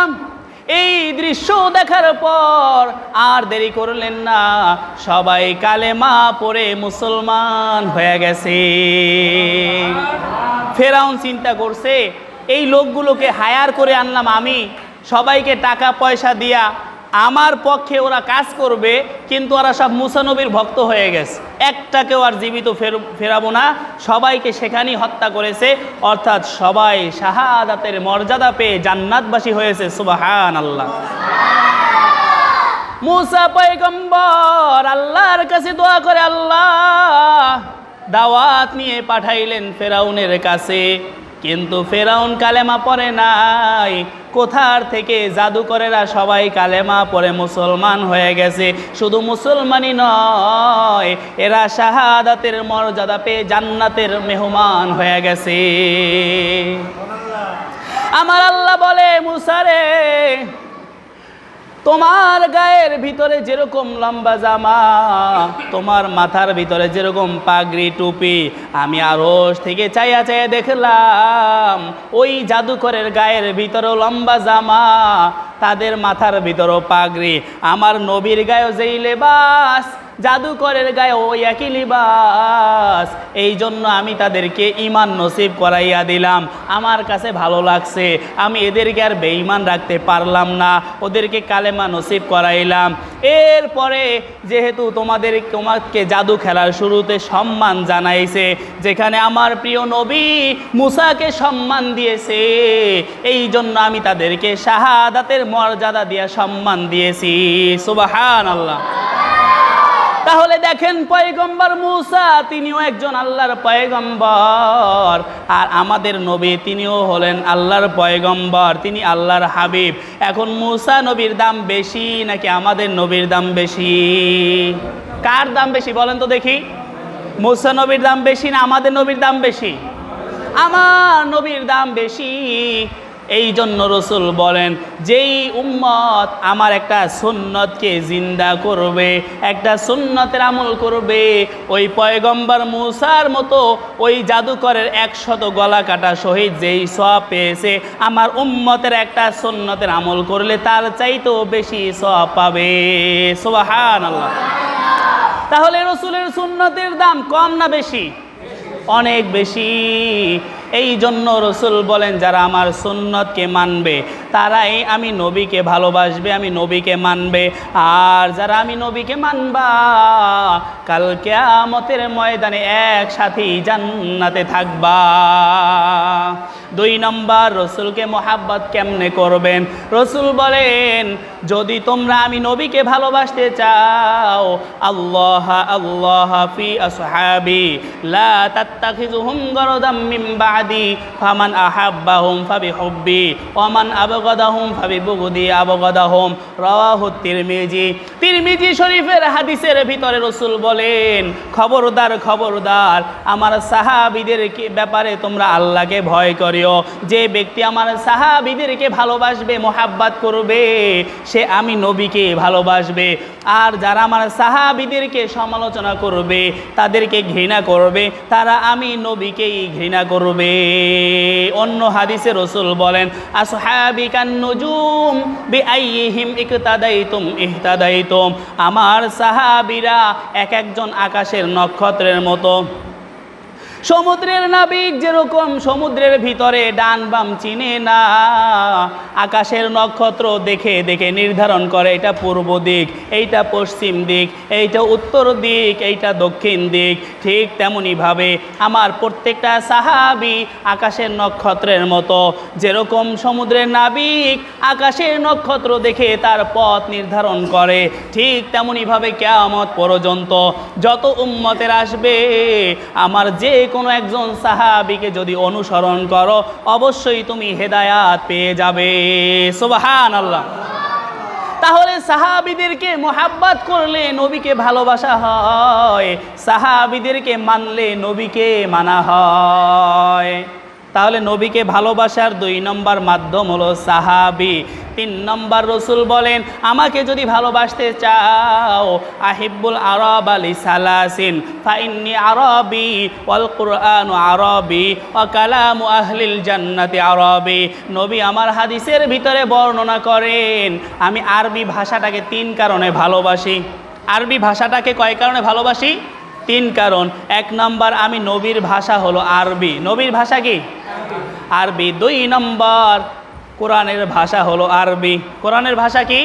S1: এই দৃশ্য দেখার পর আর দেরি করলেন না, সবাই কালেমা পড়ে মুসলমান হয়ে গেছে। ফেরাউন চিন্তা করছে এই লোকগুলোকে হায়ার করে আনলাম আমি, সবাইকে টাকা পয়সা দিয়া আমার পক্ষে ওরা কাজ করবে, কিন্তু ওরা সব মুসা নবীর ভক্ত হয়ে গেছে, একটাকেও আর জীবিত ফেরাবো না। সবাইকে সেখানেই হত্যা করেছে, অর্থাৎ সবাই শাহাদাতের মর্যাদা পেয়ে জান্নাতবাসী হয়েছে। সুবহানাল্লাহ। মুসা পয়গম্বর আল্লাহর কাছে দোয়া করে আল্লাহ দাওয়াত নিয়ে পাঠাইলেন ফেরাউনের কাছে, কিন্তু ফেরাউন কালেমা পড়ে নাই। কোথার থেকে জাদুকরেরা সবাই কালেমা পড়ে মুসলমান হয়ে গেছে। শুধু মুসলমানই নয়, এরা শাহাদাতের মর্যাদা পেয়ে জান্নাতের মেহমান হয়ে গেছে। আমার আল্লাহ বলে মুসা রে তোমার গায়ের ভিতরে যেরকম লম্বা জামা, তোমার মাথার ভিতরে যেরকম পাগড়ি টুপি, আমি আরশ থেকে চাইয়া চাইয়া দেখলাম ওই জাদুকরের গায়ের ভিতরেও লম্বা জামা, তাদের মাথার ভিতরেও পাগড়ি। আমার নবীর গায়েও যেই লেবাস, জাদুকরের গায়ে ওই একই লিবাস। এই জন্য আমি তাদেরকে ঈমান নসিব করাইয়া দিলাম। আমার কাছে ভালো লাগছে, আমি এদেরকে আর বেঈমান রাখতে পারলাম না, ওদেরকে কালেমা নসিব করাইলাম। এরপরে যেহেতু তোমাকে জাদু খেলার শুরুতে সম্মান জানাইছে, যেখানে আমার প্রিয় নবী মুসাকে সম্মান দিয়েছে, এই জন্য আমি তাদেরকে শাহাদাতের মর্যাদা দিয়ে সম্মান দিয়েছি। সুবহানাল্লাহ। তাহলে দেখেন, পয়গম্বর মুসা তিনিও একজন আল্লাহর পয়গম্বর, আর আমাদের নবী তিনিও হলেন আল্লাহর পয়গম্বর, তিনি আল্লাহর হাবিব। এখন মুসা নবীর দাম বেশি নাকি আমাদের নবীর দাম বেশি? কার দাম বেশি বলেন তো দেখি? মুসা নবীর দাম বেশি না আমাদের নবীর দাম বেশি? আমার নবীর দাম বেশি। এই জন্য রসুল বলেন, যেই উম্মত আমার একটা সুন্নতকে জিন্দা করবে, একটা সুন্নতের আমল করবে, ওই পয়গম্বর মুসার মতো ওই জাদুকরের 100 গলা কাটা শহীদ যেই সওয়াব পেয়েছে, আমার উম্মতের একটা সুন্নতের আমল করলে তার চাইতেও বেশি সওয়াব পাবে। সুবহানাল্লাহ। তাহলে রসুলের সুন্নতের দাম কম না বেশি? অনেক বেশি। এই জন্য রসুল বলেন, যারা আমার সুন্নতকে মানবে তারাই আমি নবীকে ভালোবাসবে, আমি নবীকে মানবে। আর যারা আমি নবীকে মানবা, কাল কিয়ামতের ময়দানে একসাথেই জান্নাতে থাকবা। 2 নম্বর, রসুলকে মোহাব্বত কেমনে করবেন? রসুল বলেন, যদি তোমরা আমি নবীকে ভালোবাসতে চাও, আল্লাহ আল্লাহ ফি আসহাবি লা তাত্তাখিযুহুম গরদাম মিন বাদি ফামান আহাব্বাহুম ফাবিহুব্বি ওয়া মান আবগাদাহুম ফাবিবুগদি আবগাদাহুম। রাওয়াহু তিরমিজি। তিরমিজি শরীফের হাদিসের ভিতরে রসুল বলেন, খবরদার খবরদার, আমার সাহাবীদের ব্যাপারে তোমরা আল্লাহকে ভয় করিও। যে ব্যক্তি আমার সাহাবীদেরকে ভালোবাসবে, মোহাব্বত করবে, সে আমি নবীকে ভালোবাসবে। আর যারা আমার সাহাবীদেরকে সমালোচনা করবে, তাদেরকে ঘৃণা করবে, তারা আমি নবীকেই ঘৃণা করবে। অন্য হাদিসে রসুল বলেন, আসহাবি কান নুজুম বিআইহিম ইকতাদাইতুম ইহতাদাইতুম। আমার সাহাবীরা এক একজন আকাশের নক্ষত্রের মতো। সমুদ্রের নাবিক যেরকম সমুদ্রের ভিতরে ডান বাম চিনে না, আকাশের নক্ষত্র দেখে দেখে নির্ধারণ করে এটা পূর্ব দিক, এইটা পশ্চিম দিক, এইটা উত্তর দিক, এইটা দক্ষিণ দিক, ঠিক তেমনিভাবে আমার প্রত্যেকটা সাহাবী আকাশের নক্ষত্রের মতো। যেরকম সমুদ্রের নাবিক আকাশের নক্ষত্র দেখে তার পথ নির্ধারণ করে, ঠিক তেমনিভাবে কিয়ামত পর্যন্ত যত উম্মতের আসবে, আমার যে কোনো একজন সাহাবীকে যদি অনুসরণ করো, অবশ্যই তুমি হেদায়াত পেয়ে যাবে। সুবহানাল্লাহ। তাহলে সাহাবীদেরকে মোহাব্বত করলে নবীকে ভালোবাসা হয়, সাহাবীদেরকে মানলে নবীকে মানা হয়। তাহলে নবীকে ভালোবাসার 2 নম্বর মাধ্যম হলো সাহাবী। 3 নম্বর, রসুল বলেন, আমাকে যদি ভালোবাসতে চাও, আহিব্বুল আরাবা লিসালাসিন ফাইন্নি আরাবি ওয়াল কুরআনু আরাবি ওয়া কালামু আহলিল জান্নাতি আরাবি। নবী আমার হাদিসের ভিতরে বর্ণনা করেন, আমি আরবি ভাষাটাকে 3 কারণে ভালোবাসি। আরবি ভাষাটাকে কয় কারণে ভালোবাসি? 3 কারণ। 1 নম্বর, আমি নবীর ভাষা হলো আরবি। নবীর ভাষা কি? আরবি। 2 নম্বর, কোরআনের ভাষা হলো আরবি। কোরআনের ভাষা কি?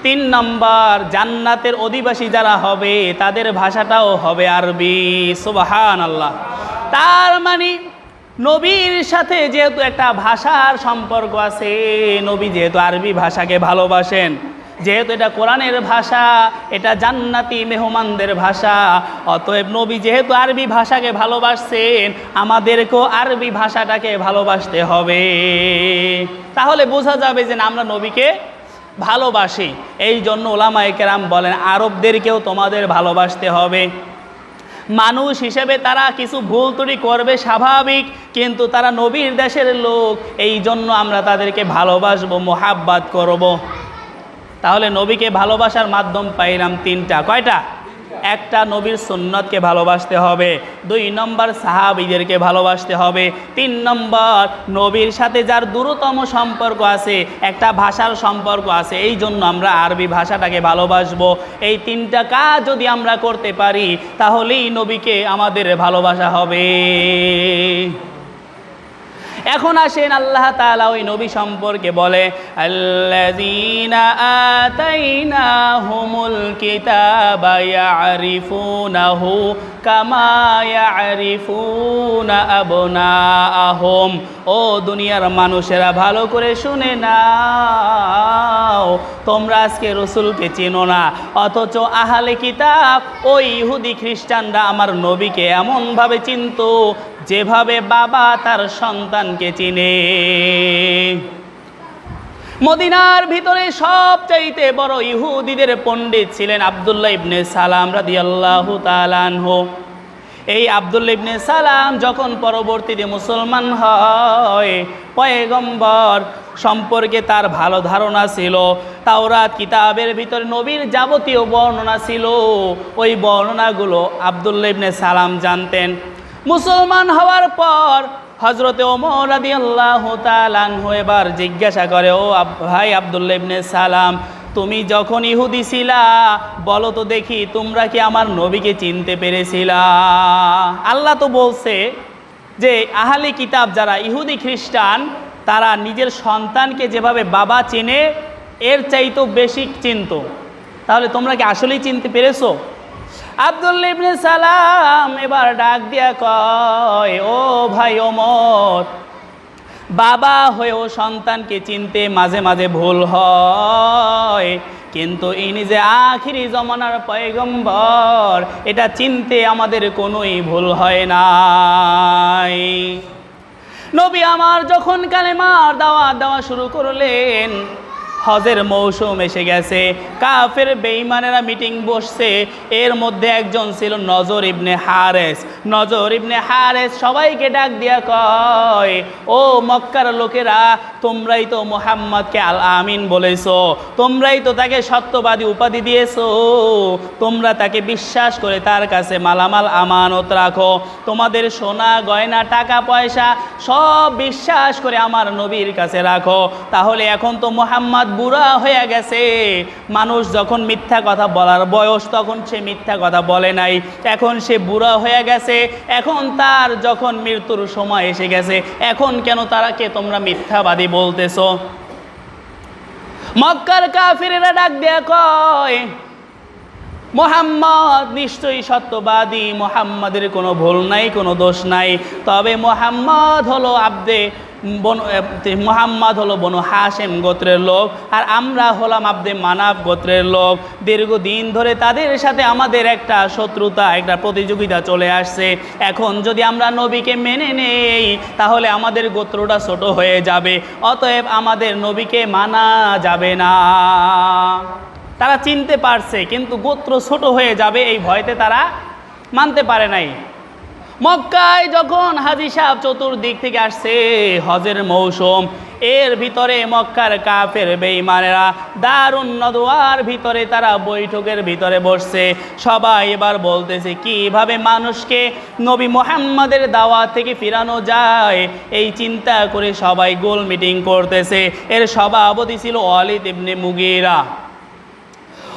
S1: 3 নম্বর, জান্নাতের অধিবাসী যারা হবে তাদের ভাষাটাও হবে আরবি। সুবহানাল্লাহ। তার মানে নবীর সাথে যেহেতু একটা ভাষার সম্পর্ক আছে, নবী যেহেতু আরবি ভাষাকে ভালোবাসেন, যেহেতু এটা কোরআনের ভাষা, এটা জান্নাতি মেহমানদের ভাষা, অতএব নবী যেহেতু আরবি ভাষাকে ভালোবাসছেন, আমাদেরকেও আরবি ভাষাটাকে ভালোবাসতে হবে। তাহলে বোঝা যাবে যে আমরা নবীকে ভালোবাসি। এই জন্য উলামায়ে কেরাম বলেন, আরবদেরকেও তোমাদের ভালোবাসতে হবে। মানুষ হিসেবে তারা কিছু ভুল ত্রুটি করবে, স্বাভাবিক, কিন্তু তারা নবীর দেশের লোক, এই জন্য আমরা তাদেরকে ভালোবাসবো, মোহাব্বত করব। তাহলে নবীকে ভালোবাসার মাধ্যম পাইলাম তিনটা। কয়টা? একটা, নবীর সুন্নতকে ভালোবাসতে হবে। 2 নম্বর, সাহাবীদেরকে ভালোবাসতে হবে। 3 নম্বর, নবীর সাথে যার দূরতম সম্পর্ক আছে, একটা ভাষার সম্পর্ক আছে, এই জন্য আমরা আরবি ভাষাটাকে ভালোবাসবো। এই 3টা কাজ যদি আমরা করতে পারি তাহলেই নবীকে আমাদের ভালোবাসা হবে। এখন আসেন আল্লাহ তাআলা ওই নবী সম্পর্কে বলে, আল্লাযীনা আতাইনাহুমুল কিতাবা ইয়ারিফুনাহু কামা ইয়ারিফুনা আবনাআহুম। ও দুনিয়ার মানুষেরা ভালো করে শুনে নাও, তোমরা আজকে রসুলকে চেনো না, অথচ আহলে কিতাব ওই ইহুদি খ্রিস্টানরা আমার নবীকে এমনভাবে চিনতো যেভাবে বাবা তার সন্তানকে চিনে। মদিনার ভিতরে সবচাইতে বড় ইহুদিদের পণ্ডিত ছিলেন আব্দুল্লাহ ইবনে সালাম রাদিয়াল্লাহু তাআলা আনহু। এই আব্দুল্লাহ ইবনে সালাম যখন পরবর্তীতে মুসলমান হয়, পয়গম্বর সম্পর্কে তার ভালো ধারণা ছিল। তাওরাত কিতাবের ভিতরে নবীর যাবতীয় বর্ণনা ছিল, ওই বর্ণনাগুলো আব্দুল্লাহ ইবনে সালাম জানতেন। মুসলমান হওয়ার পর হযরতে ওমর রাদিয়াল্লাহু তাআলা আনহু এবার জিজ্ঞাসা করে, ও ভাই আব্দুল্লাহ ইবনে সালাম, তুমি যখন ইহুদি ছিলা, বলো তো দেখি তোমরা কি আমার নবীকে চিনতে পেরেছিলা? আল্লাহ তো বলছে যে আহলে কিতাব যারা ইহুদি খ্রিস্টান, তারা নিজের সন্তানকে যেভাবে বাবা চেনে এর চাইতেও বেশি চিনত। তাহলে তোমরা কি আসলেই চিনতে পেরেছো? আব্দুল্লাহ ইবনে সালাম এবার ডাক দিয়া কয়, ও ভাই ওমর, বাবা হয়েও সন্তানকে চিনতে মাঝে মাঝে ভুল হয়, কিন্তু ইনি যে আখিরি জমানার পয়গম্বর, এটা চিনতে আমাদের কোনোই ভুল হয় নাই। নবী আমার যখন কালেমার দাওয়াত দেওয়া শুরু করলেন, হজের মৌসুম এসে গেছে, কাফের বেঈমানেরা মিটিং বসছে। এর মধ্যে একজন ছিল নজর ইবনে হারেস। নজর ইবনে হারেস সবাইকে ডাক দিয়া কয়, ও মক্কার লোকেরা, তোমরাই তো মুহাম্মদকে আল আমিন বলেছো, তোমরাই তো তাকে সত্যবাদী উপাধি দিয়েছো, তোমরা তাকে বিশ্বাস করে তার কাছে মালামাল আমানত রাখো, তোমাদের সোনা গয়না টাকা পয়সা সব বিশ্বাস করে আমার নবীর কাছে রাখো। তাহলে এখন তো মুহাম্মদ বুড়া হয়ে গেছে, মানুষ যখন মিথ্যা কথা বলার বয়স তখন সে মিথ্যা কথা বলে নাই, এখন সে বুড়া হয়ে গেছে, এখন তার যখন মৃত্যুর সময় এসে গেছে, এখন কেন তারাকে তোমরা মিথ্যাবাদী বলতেছো? মক্কার কাফিরেরা ডাক দেয়া কয়, মুহাম্মদ নিশ্চয়ই সত্যবাদী, মুহাম্মাদের কোনো ভুল নাই, কোনো দোষ নাই, তবে মুহাম্মদ হলো মুহাম্মদ হলো বনু হাশেম গোত্রের লোক, আর আমরা হলাম আব্দে মানাফ গোত্রের লোক। দীর্ঘদিন ধরে তাদের সাথে আমাদের একটা শত্রুতা, একটা প্রতিযোগিতা চলে আসছে। এখন যদি আমরা নবীকে মেনে নেই তাহলে আমাদের গোত্রটা ছোট হয়ে যাবে, অতএব আমাদের নবীকে মানা যাবে না। তারা চিনতে পারছে, কিন্তু গোত্র ছোট হয়ে যাবে এই ভয়তে তারা মানতে পারে নাই। মক্কায় যখন হাজী সাহেব চতুর্দিক থেকে আসছে, হজের মৌসুম, এর ভিতরে মক্কার কাফের বেঈমানেরা দারুন নদওয়ার ভিতরে তারা বৈঠকের ভিতরে বসছে। সবাই এবার বলতেছে কিভাবে মানুষকে নবী মুহাম্মাদের দাওয়াত থেকে ফিরানো যায়, এই চিন্তা করে সবাই গোল মিটিং করতেছে। এর সভাপতি ছিল ওয়ালিদ ইবনে মুগীরা।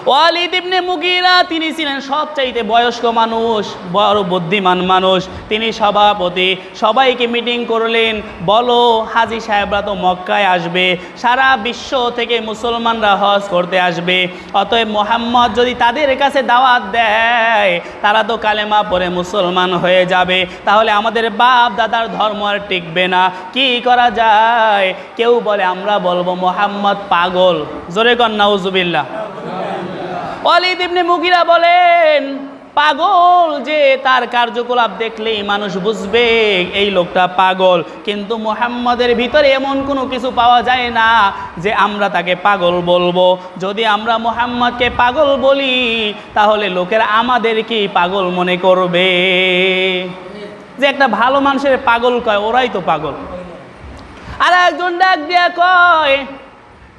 S1: ওয়ালিদ ইবনে মুগীরা তিনি ছিলেন সবচাইতে বয়স্ক মানুষ, বড় বুদ্ধিমান মানুষ, তিনি সভাপতি। সবাইকে মিটিং করলেন, বলো হাজী সাহেবরা তো মক্কায় আসবে, সারা বিশ্ব থেকে মুসলমানরা হজ করতে আসবে, অতএব মুহাম্মদ যদি তাদের কাছে দাওয়াত দেয় তারা তো কালেমা পড়ে মুসলমান হয়ে যাবে, তাহলে আমাদের বাপ দাদার ধর্ম আর টিকবে না, কি করা যায়? কেউ বলে আমরা বলবো মুহাম্মদ পাগল, জোরে কর নাউজুবিল্লাহ। ওয়ালিদ ইবনে মুগীরা বলেন, পাগল যে তার কার্যকলাপ দেখলেই মানুষ বুঝবে এই লোকটা পাগল, কিন্তু মুহাম্মাদের ভিতরে এমন কোনো কিছু পাওয়া যায় না যে আমরা তাকে পাগল বলবো। যদি আমরা মুহাম্মাদকে পাগল বলি তাহলে লোকেরা আমাদেরকেই পাগল মনে করবে। যে একটা ভালো মানুষের পাগল কয়, ওরাই তো পাগল। আর একজন ডাক দিয়া কয়,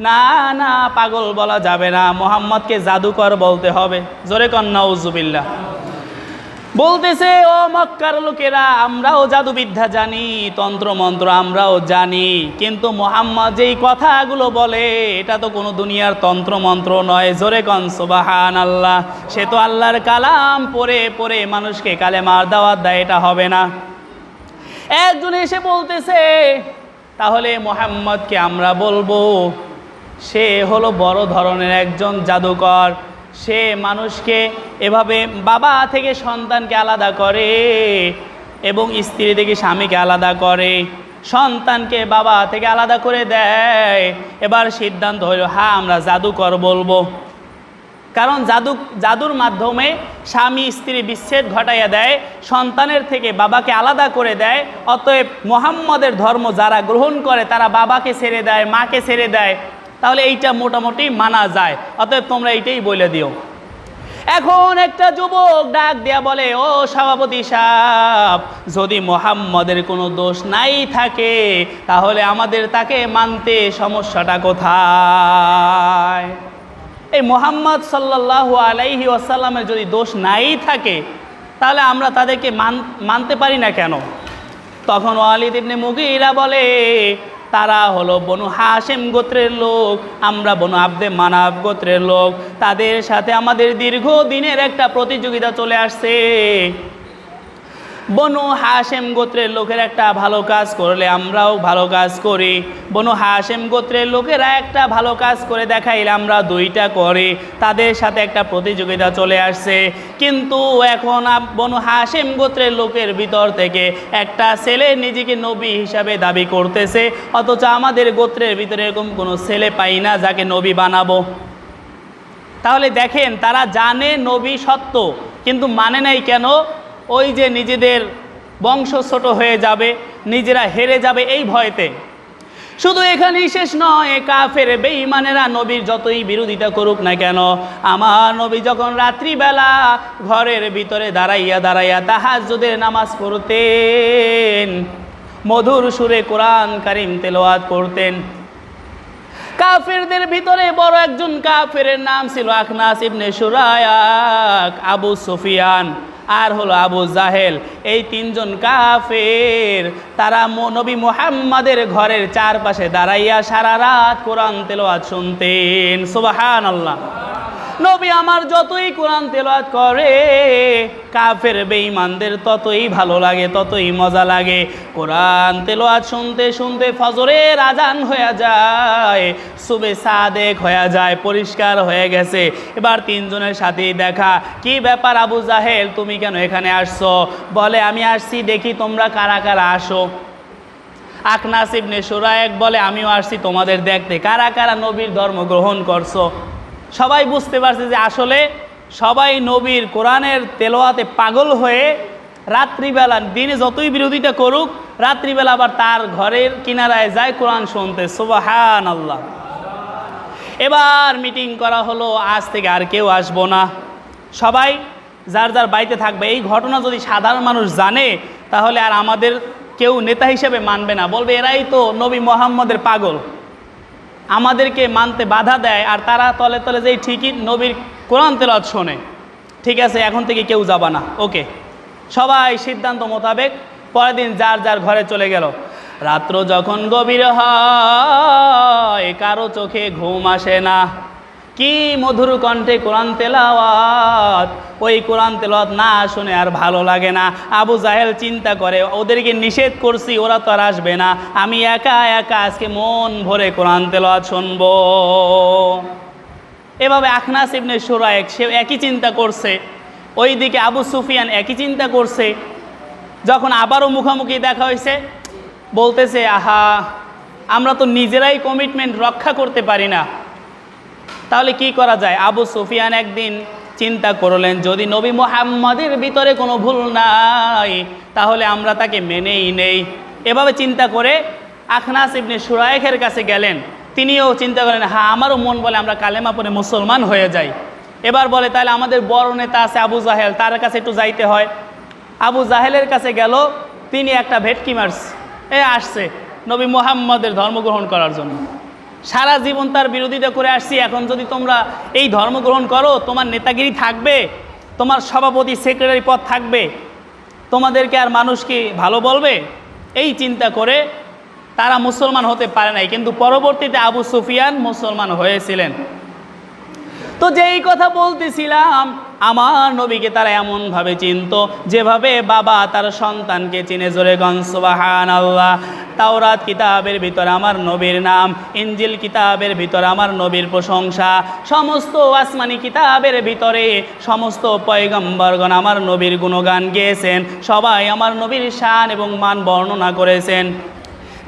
S1: না না, পাগল বলা যাবে না, মোহাম্মদকে জাদুকর বলতে হবে। জোরে কন নাউজুবিল্লাহ। বলতেছে, ও মক্কার লোকেরা, আমরাও জাদুবিদ্যা জানি, তন্ত্রমন্ত্র আমরাও জানি, কিন্তু মোহাম্মদ যেই কথাগুলো বলে এটা তো কোনো দুনিয়ার তন্ত্রমন্ত্র নয়। জোরে কন সুবহানাল্লাহ। সে তো আল্লাহর কালাম পড়ে পড়ে মানুষকে কালেমার দাওয়াত দেয়, এটা হবে না। একজন এসে বলতেছে, তাহলে মোহাম্মদকে আমরা বলবো সে হলো বড় ধরনের একজন জাদুকর, সে মানুষকে এভাবে বাবা থেকে সন্তানকে আলাদা করে এবং স্ত্রী থেকে স্বামীকে আলাদা করে, সন্তানকে বাবা থেকে আলাদা করে দেয়। এবার সিদ্ধান্ত হলো, হ্যাঁ আমরা জাদুকর বলবো, কারণ জাদুর মাধ্যমে স্বামী স্ত্রী বিচ্ছেদ ঘটাইয়া দেয়, সন্তানের থেকে বাবাকে আলাদা করে দেয়। অতএব মোহাম্মদের ধর্ম যারা গ্রহণ করে তারা বাবাকে ছেড়ে দেয়, মাকে ছেড়ে দেয়, তাহলে এইটা মোটামুটি মানা যায়। অতএব তোমরা এইটাই বলে দিও। এখন একটা যুবক ডাক দেয়া বলে, ও সভাপতি সাহেব, যদি মোহাম্মদের কোনো দোষ নাই থাকে তাহলে আমাদের তাকে মানতে সমস্যাটা কোথায়? এই মোহাম্মদ সাল্লাল্লাহু আলাইহি ওয়াসাল্লামের যদি দোষ নাই থাকে তাহলে আমরা তাদেরকে মানতে পারি না কেন? তখন ওয়ালিদ ইবনে মুগীরা বলে, তারা হলো বনু হাশেম গোত্রের লোক, আমরা বনু আব্দে মানাব গোত্রের লোক, তাদের সাথে আমাদের দীর্ঘদিনের একটা প্রতিযোগিতা চলে আসছে। বনু হাশেম গোত্রের লোকের একটা ভালো কাজ করলে আমরাও ভালো কাজ করি, বনু হাশেম গোত্রের লোকেরা একটা ভালো কাজ করে দেখাইলে আমরা দুইটা করি, তাদের সাথে একটা প্রতিযোগিতা চলে আসছে। কিন্তু এখন বনু হাশেম গোত্রের লোকের ভিতর থেকে একটা ছেলে নিজেকে নবী হিসাবে দাবি করতেছে, অথচ আমাদের গোত্রের ভিতরে এরকম কোনো ছেলে পাই না যাকে নবী বানাবো। তাহলে দেখেন, তারা জানে নবী সত্য কিন্তু মানে নাই কেন? ওই যে নিজেদের বংশ ছোট হয়ে যাবে, নিজেরা হেরে যাবে এই ভয়তে। শুধু এখানেই শেষ নয়, কাফের বেঈমানেরা নবীর যতই বিরোধিতা করুক না কেন, আমার নবী যখন রাত্রিবেলা ঘরের ভিতরে দাঁড়াইয়া দাঁড়াইয়া তাহাজ্জুদের নামাজ পড়তেন, মধুর সুরে কোরআন কারীম তেলাওয়াত করতেন, কাফেরদের ভিতরে বড় একজন কাফের নাম ছিল আখনাস ইবনে সুরায়াক, আবু সুফিয়ান আর হলো আবু জাহেল। এই তিনজন কাফের তারা নবী মুহাম্মাদের ঘরের চারপাশে দাঁড়াইয়া সারা রাত কোরআন তেলাওয়াত শুনতেন। সুবহানাল্লাহ। নবী আমার যতই কোরআন তেলাওয়াত করে কাফের বেঈমানদের ততই ভালো লাগে, ততই মজা লাগে। কোরআন তেলাওয়াত শুনতে শুনতে ফজরের আজান হয়ে যায়, সুবে সাদেক হয়ে যায়, পরিষ্কার হয়ে গেছে। এবার তিনজনের সাথেই দেখা। কি ব্যাপার আবু জাহেল, তুমি কেন এখানে আসছো? বলে, আমি আসছি দেখি তোমরা কারা কারা আসো। আখনাস ইবনে সুরায়ক বলে, আমিও আসছি তোমাদের দেখতে, কারা কারা নবীর ধর্ম গ্রহণ করছো। সবাই বুঝতে পারছে যে আসলে সবাই নবীর কোরআনের তেলাওয়াতে পাগল হয়ে রাত্রিবেলা, দিনে যতই বিরোধিতা করুক, রাত্রিবেলা আবার তার ঘরের কিনারায় যায় কোরআন শুনতে। সুবহানাল্লাহ। এবার মিটিং করা হলো, আজ থেকে আর কেউ আসবো না, সবাই যার যার বাড়িতে থাকবে। এই ঘটনা যদি সাধারণ মানুষ জানে তাহলে আর আমাদের কেউ নেতা হিসেবে মানবে না, বলবে এরাই তো নবী মুহাম্মদের পাগল, আমাদেরকে মানতে বাধা দেয়, আর তারা তলে তলে যেই ঠিকই নবীর কোরআন তেলাওয়াত শোনে। ঠিক আছে, এখন থেকে কেউ যাবা না। ওকে, সবাই সিদ্ধান্ত মোতাবেক পরের দিন যার যার ঘরে চলে গেল। রাত্র যখন গভীর হয় কারো চোখে ঘুম আসে না। কি মধুর কণ্ঠে কোরআন তেলাওয়াত, ওই কোরআন তেলাওয়াত না শুনে আর ভালো লাগে না। আবু জাহেল চিন্তা করে, ওদেরকে নিষেধ করছি, ওরা তো আর আসবে না, আমি একা একা আজকে মন ভরে কোরআন তেলাওয়াত শুনবো। এভাবে আখনাস ইবনে সুরায়ক সে একই চিন্তা করছে, ওইদিকে আবু সুফিয়ান একই চিন্তা করছে। যখন আবারও মুখোমুখি দেখা হয়েছে, বলতেছে, আহা, আমরা তো নিজেরাই কমিটমেন্ট রক্ষা করতে পারি না, তাহলে কি করা যায়? আবু সুফিয়ান একদিন চিন্তা করলেন, যদি নবী মুহাম্মাদের ভিতরে কোনো ভুল নাই তাহলে আমরা তাকে মেনেই নেই। এভাবে চিন্তা করে আখনাস ইবনে সুরায়কের কাছে গেলেন। তিনিও চিন্তা করেন, হ্যাঁ আমারও মন বলে আমরা কালেমা পড়ে মুসলমান হয়ে যাই। এবার বলে, তাহলে আমাদের বড় নেতা আছে আবু জাহেল, তার কাছে একটু যাইতে হয়। আবু জাহেলের কাছে গেল, তিনি একটা ভেটকি মারছে, আসছে নবী মুহাম্মাদের ধর্মগ্রহণ করার জন্য। সারা জীবন তার বিরোধিতা করে আসছি, এখন যদি তোমরা এই ধর্ম গ্রহণ করো তোমার নেতাগিরি থাকবে, তোমার সভাপতি সেক্রেটারি পদ থাকবে, তোমাদেরকে আর মানুষ কি ভালো বলবে? এই চিন্তা করে তারা মুসলমান হতে পারে নাই, কিন্তু পরবর্তীতে আবু সুফিয়ান মুসলমান হয়েছিলেন। তো যেই কথা বলতেছিলাম, আমার নবীকে তারা এমনভাবে চিনত যেভাবে বাবা তার সন্তানকে চিনে। জোরে গন সুবহানাল্লাহ। তাওরাত কিতাবের ভিতরে আমার নবীর নাম, ইনজিল কিতাবের ভিতরে আমার নবীর প্রশংসা, সমস্ত আসমানি কিতাবের ভিতরে সমস্ত পয়গম্বরগণ আমার নবীর গুণগান গেয়েছেন, সবাই আমার নবীর শান এবং মান বর্ণনা করেছেন।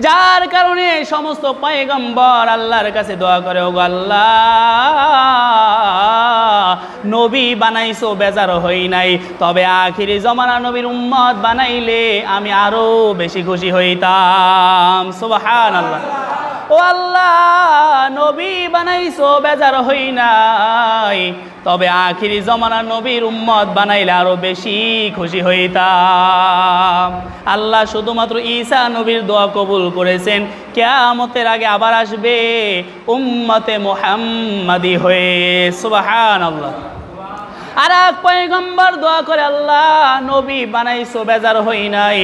S1: যার কারণে সমস্ত পয়গম্বর আল্লাহর কাছে দোয়া করে, ওগো আল্লাহ, নবী বানাইছো বেজার হই নাই, তবে আখিরি জমানা নবীর উম্মত বানাইলে আমি আরো বেশি খুশি হইতাম। সুবহানাল্লাহ। ও আল্লাহ, নবী বানাইছো বেজার হই নাই, তবে আখিরি জমানা নবীর উম্মত বানাইলে আরো বেশি খুশি হইতাম। আল্লাহ শুধুমাত্র ঈসা নবীর দোয়া কবুল করেছেন, কিয়ামতের আগে আবার আসবে উম্মতে মুহাম্মাদি হয়ে। সুবহানাল্লাহ। আর এক পয়গম্বর দোয়া করে, আল্লাহ নবী বানাইছো বেজার হই নাই,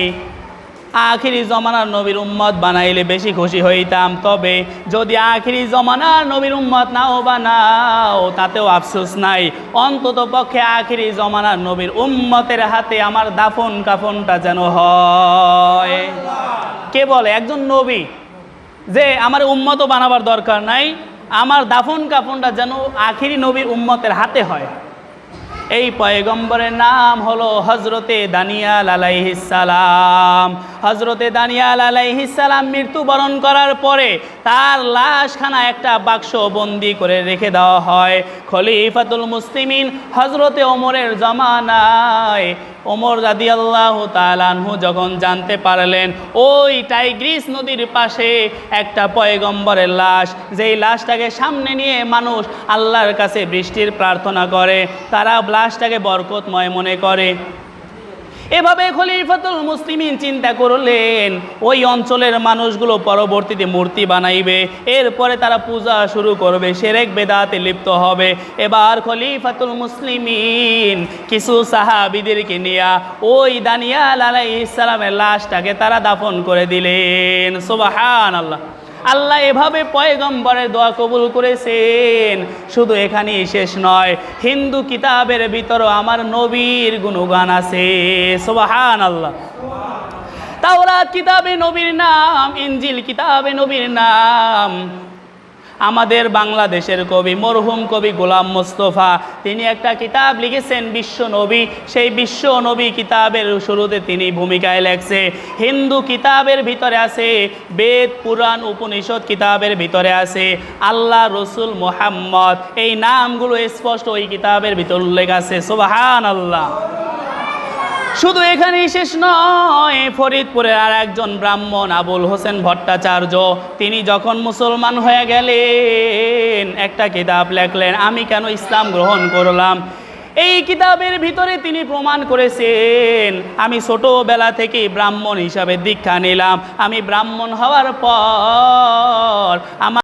S1: আখিরি জমানার নবীর উম্মত বানাইলে বেশি খুশি হইতাম, তবে যদি আখিরি জমানার নবীর উম্মত নাও বানাও তাতেও আফসোস নাই, অন্তত পক্ষে আখিরি জমানার নবীর উম্মতের হাতে আমার দাফন কাফনটা যেন হয়। কে বলে একজন নবী যে আমার উম্মতও বানাবার দরকার নাই, আমার দাফন কাফনটা যেন আখিরি নবীর উম্মতের হাতে হয়। এই পয়গম্বরের নাম হলো হজরতে দানিয়াল আলাইহিস সালাম। হজরতে দানিয়াল আলাইহিস সালাম মৃত্যুবরণ করার পরে তার লাশখানা একটা বাক্স বন্দি করে রেখে দেওয়া হয়। খলিফাতুল মুসলিমিন হজরতে ওমরের জমানায় ওমর রাদিয়াল্লাহু তাআলা আনহু যখন জানতে পারলেন ওই টাইগ্রিস নদীর পাশে একটা পয়গম্বরের লাশ, যেই লাশটাকে সামনে নিয়ে মানুষ আল্লাহর কাছে বৃষ্টির প্রার্থনা করে, তারা লাশটাকে বরকতময় মনে করে। এভাবে খলিফাতুল মুসলিমিন চিন্তা করলেন ওই অঞ্চলের মানুষগুলো পরবর্তীতে মূর্তি বানাইবে, এরপরে তারা পূজা শুরু করবে, শিরক বেদাতে লিপ্ত হবে। এবার খলিফাতুল মুসলিমিন কিছু সাহাবীদেরকে নিয়ে ওই দানিয়াল আলাইহিস সালামের লাশটাকে তারা দাফন করে দিলেন। সুবহানাল্লাহ। আল্লাহ এভাবে পয়গম্বরের দোয়া কবুল করেছেন। শুধু এখানেই শেষ নয়, হিন্দু কিতাবের ভিতরও আমার নবীর গুণগান আছে। সুবহানাল্লাহ। তাওরাত কিতাবে নবীর নাম, ইনজিল কিতাবে নবীর নাম। আমাদের বাংলাদেশের কবি মরহুম কবি গোলাম মোস্তফা, তিনি একটা কিতাব লিখেছেন বিশ্ব নবী। সেই বিশ্ব নবী কিতাবের শুরুতে তিনি ভূমিকায় লেখছে, হিন্দু কিতাবের ভিতরে আছে, বেদ পুরাণ উপনিষদ কিতাবের ভিতরে আছে, আল্লাহ রসুল মুহাম্মদ, এই নামগুলো স্পষ্ট ওই কিতাবের ভিতর উল্লেখ আছে। সুবহানাল্লাহ। শুধু এখানেই শেষ নয়, ফরিদপুরের আর একজন ব্রাহ্মণ আবুল হোসেন ভট্টাচার্য, তিনি যখন মুসলমান হয়ে গেলেন একটা কিতাব লেখলেন, আমি কেন ইসলাম গ্রহণ করলাম। এই কিতাবের ভিতরে তিনি প্রমাণ করেছেন, আমি ছোটবেলা থেকেই ব্রাহ্মণ হিসাবে দীক্ষা নিলাম, আমি ব্রাহ্মণ হওয়ার পর আমার